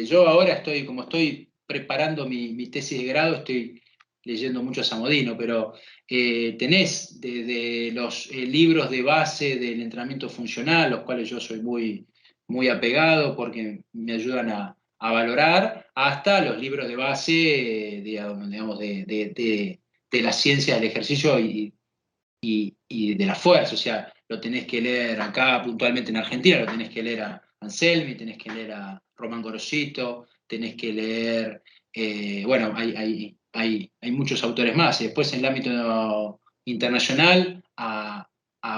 Yo ahora como estoy preparando mi tesis de grado, estoy leyendo mucho a Samodino, pero tenés de los libros de base del entrenamiento funcional, los cuales yo soy muy apegado porque me ayudan a valorar, hasta los libros de base, digamos, de la ciencia del ejercicio y de la fuerza. O sea, lo tenés que leer acá puntualmente en Argentina, lo tenés que leer a Anselmi, tenés que leer a Román Gorosito, tenés que leer, bueno, hay muchos autores más. Y después en el ámbito internacional, a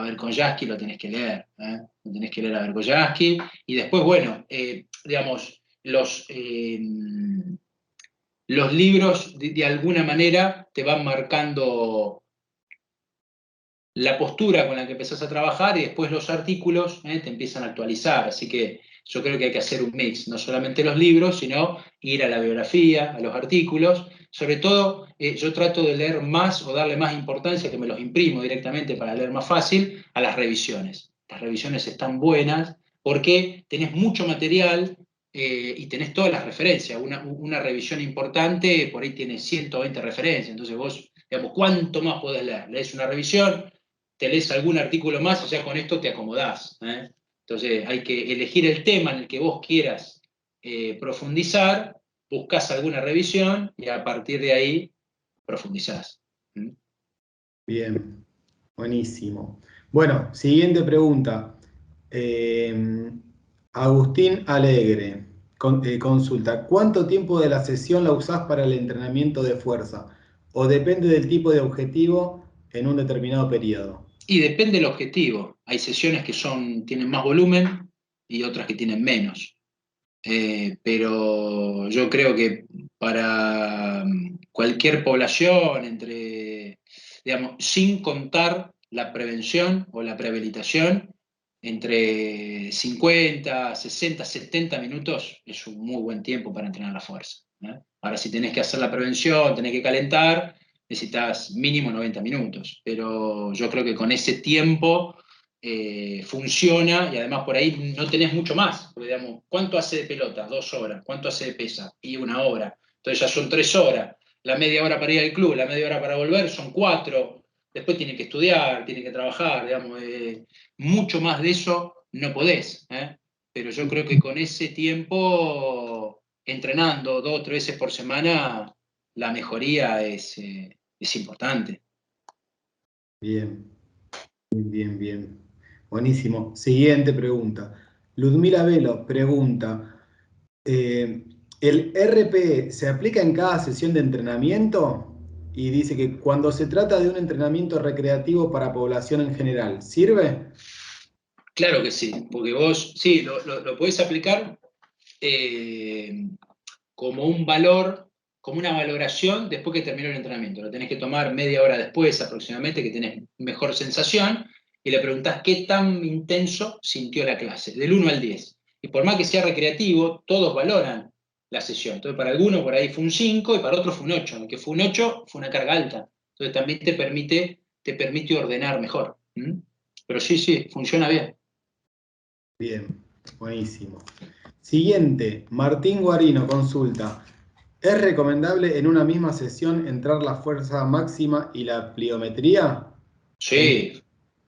Berkoyaski lo tenés que leer, ¿eh? Lo tenés que leer a Berkoyaski. Y después, bueno, digamos, los libros de alguna manera te van marcando la postura con la que empezás a trabajar y después los artículos te empiezan a actualizar. Así que yo creo que hay que hacer un mix, no solamente los libros, sino ir a la biografía, a los artículos. Sobre todo, yo trato de leer más o darle más importancia, que me los imprimo directamente para leer más fácil, a las revisiones. Las revisiones están buenas porque tenés mucho material y tenés todas las referencias. Una revisión importante, por ahí tiene 120 referencias. Entonces vos, digamos, ¿cuánto más podés leer? Lees una revisión, te lees algún artículo más, o sea, con esto te acomodás. Entonces hay que elegir el tema en el que vos quieras profundizar, buscás alguna revisión y a partir de ahí profundizás. Bien, buenísimo. Bueno, siguiente pregunta. Agustín Alegre consulta, ¿cuánto tiempo de la sesión la usás para el entrenamiento de fuerza? ¿O depende del tipo de objetivo en un determinado periodo? Y depende del objetivo. Hay sesiones que tienen más volumen y otras que tienen menos. Pero yo creo que para cualquier población, digamos, sin contar la prevención o la prehabilitación, entre 50, 60, 70 minutos es un muy buen tiempo para entrenar la fuerza. Ahora, si tenés que hacer la prevención, tenés que calentar, necesitas mínimo 90 minutos. Pero yo creo que con ese tiempo funciona y además por ahí no tenés mucho más. Porque, digamos, ¿cuánto hace de pelota? 2 horas. ¿Cuánto hace de pesa? Y 1 hora. Entonces ya son 3 horas. La media hora para ir al club, la media hora para volver son 4. Después tiene que estudiar, tiene que trabajar, digamos, mucho más de eso no podés. Pero yo creo que con ese tiempo, entrenando 2 o 3 veces por semana, la mejoría es importante. Bien, bien. Buenísimo. Siguiente pregunta. Ludmila Velo pregunta, ¿el RPE se aplica en cada sesión de entrenamiento? Y dice que cuando se trata de un entrenamiento recreativo para población en general, ¿sirve? Claro que sí, porque vos sí, lo podés aplicar como un valor, como una valoración después que terminó el entrenamiento. Lo tenés que tomar media hora después aproximadamente, que tenés mejor sensación, y le preguntás qué tan intenso sintió la clase, del 1 al 10. Y por más que sea recreativo, todos valoran la sesión. Entonces, para algunos por ahí fue un 5 y para otros fue un 8. El que fue un 8 fue una carga alta. Entonces, también te permite ordenar mejor. Pero sí, funciona bien. Bien, buenísimo. Siguiente, Martín Guarino consulta. ¿Es recomendable en una misma sesión entrar la fuerza máxima y la pliometría? Sí.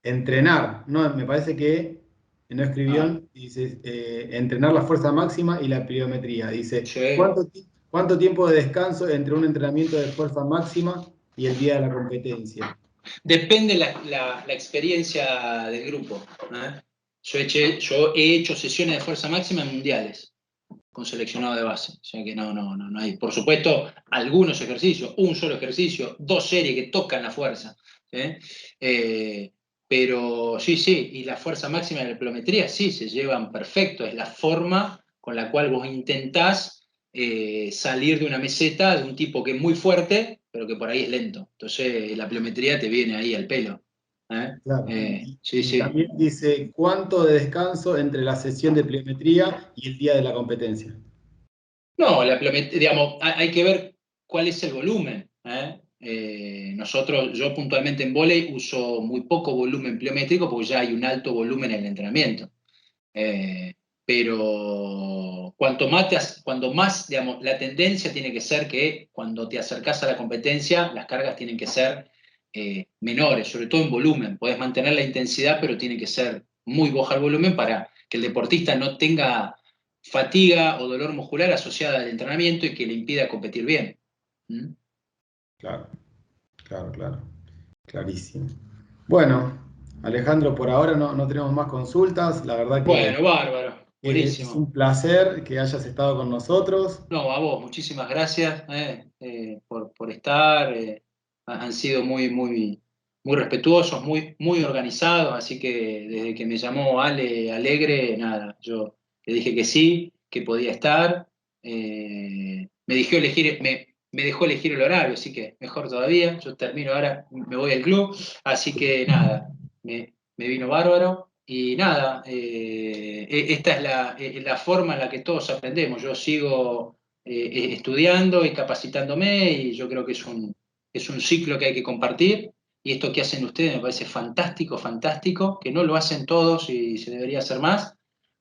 Entrenar, no, me parece que no Ah, escribió, dice entrenar la fuerza máxima y la pliometría. Dice, sí. ¿cuánto tiempo de descanso entre un entrenamiento de fuerza máxima y el día de la competencia? Depende la experiencia del grupo. Yo he hecho sesiones de fuerza máxima en mundiales. con seleccionado de base. O sea que no hay. Por supuesto, algunos ejercicios, un solo ejercicio, 2 series que tocan la fuerza. Pero sí, y la fuerza máxima de la pliometría sí, se llevan perfecto. Es la forma con la cual vos intentás salir de una meseta de un tipo que es muy fuerte, pero que por ahí es lento. Entonces la pliometría te viene ahí al pelo. Claro. Sí. También dice, ¿cuánto de descanso entre la sesión de pliometría y el día de la competencia? No, digamos, hay que ver cuál es el volumen. Yo puntualmente en vóley uso muy poco volumen pliométrico porque ya hay un alto volumen en el entrenamiento. Pero cuando más, digamos, la tendencia tiene que ser que cuando te acercás a la competencia, las cargas tienen que ser menores, sobre todo en volumen. Podés mantener la intensidad, pero tiene que ser muy baja el volumen para que el deportista no tenga fatiga o dolor muscular asociada al entrenamiento y que le impida competir bien. ¿Mm? Claro, clarísimo. Bueno, Alejandro, por ahora no tenemos más consultas. La verdad que Bueno, bárbaro, es buenísimo. un placer que hayas estado con nosotros. No, a vos, muchísimas gracias por estar. Han sido muy respetuosos, muy organizados, así que desde que me llamó Ale Alegre, nada, yo le dije que sí, que podía estar. Me dejó elegir el horario, así que mejor todavía. Yo termino ahora, me voy al club, así que nada, me vino bárbaro. Y nada, esta es la forma en la que todos aprendemos. Yo sigo estudiando y capacitándome y yo creo que es un ciclo que hay que compartir y esto que hacen ustedes me parece fantástico, que no lo hacen todos y se debería hacer más,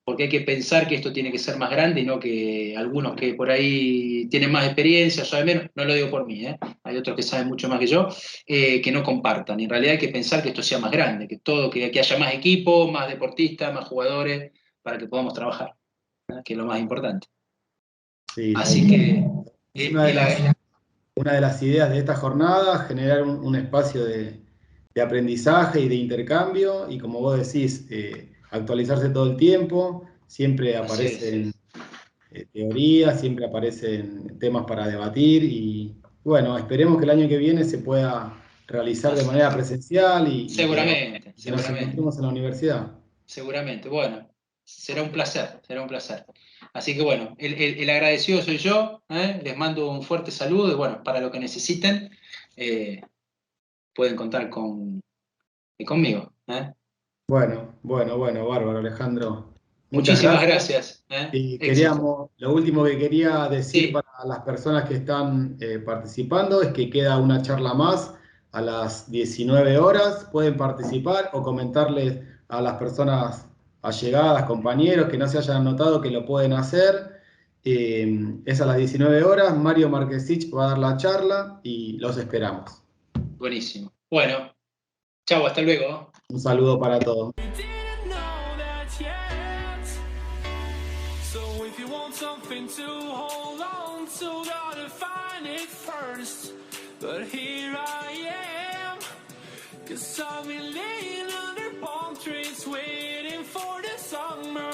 porque hay que pensar que esto tiene que ser más grande y no que algunos que por ahí tienen más experiencia, saben menos, no lo digo por mí, hay otros que saben mucho más que yo, que no compartan. En realidad hay que pensar que esto sea más grande, que haya más equipo, más deportistas, más jugadores, para que podamos trabajar, que es lo más importante. Sí, tal Así cual. que Es eh, una de las ideas de esta jornada, generar un espacio de aprendizaje y de intercambio, y como vos decís, actualizarse todo el tiempo, siempre así es. aparecen teorías, siempre aparecen temas para debatir, y bueno, esperemos que el año que viene se pueda realizar de manera presencial Seguramente, y que nos encontremos en la universidad. seguramente. Bueno, será un placer. Así que bueno, el agradecido soy yo, les mando un fuerte saludo y bueno, para lo que necesiten, eh, pueden contar conmigo. Bueno, bárbaro, Alejandro. Muchas Muchísimas gracias. gracias. Y Éxito. lo último que quería decir Sí, para las personas que están participando es que queda una charla más a las 19 horas. Pueden participar o comentarles a las personas allegadas, compañeros que no se hayan anotado que lo pueden hacer. Es a las 19 horas. Mario Marquesich va a dar la charla y los esperamos. buenísimo. Bueno, chau, hasta luego. Un saludo para todos. So if you want something to hold on to, gotta find it first. But here I am, 'cause I've been laying under palm trees waiting for the summer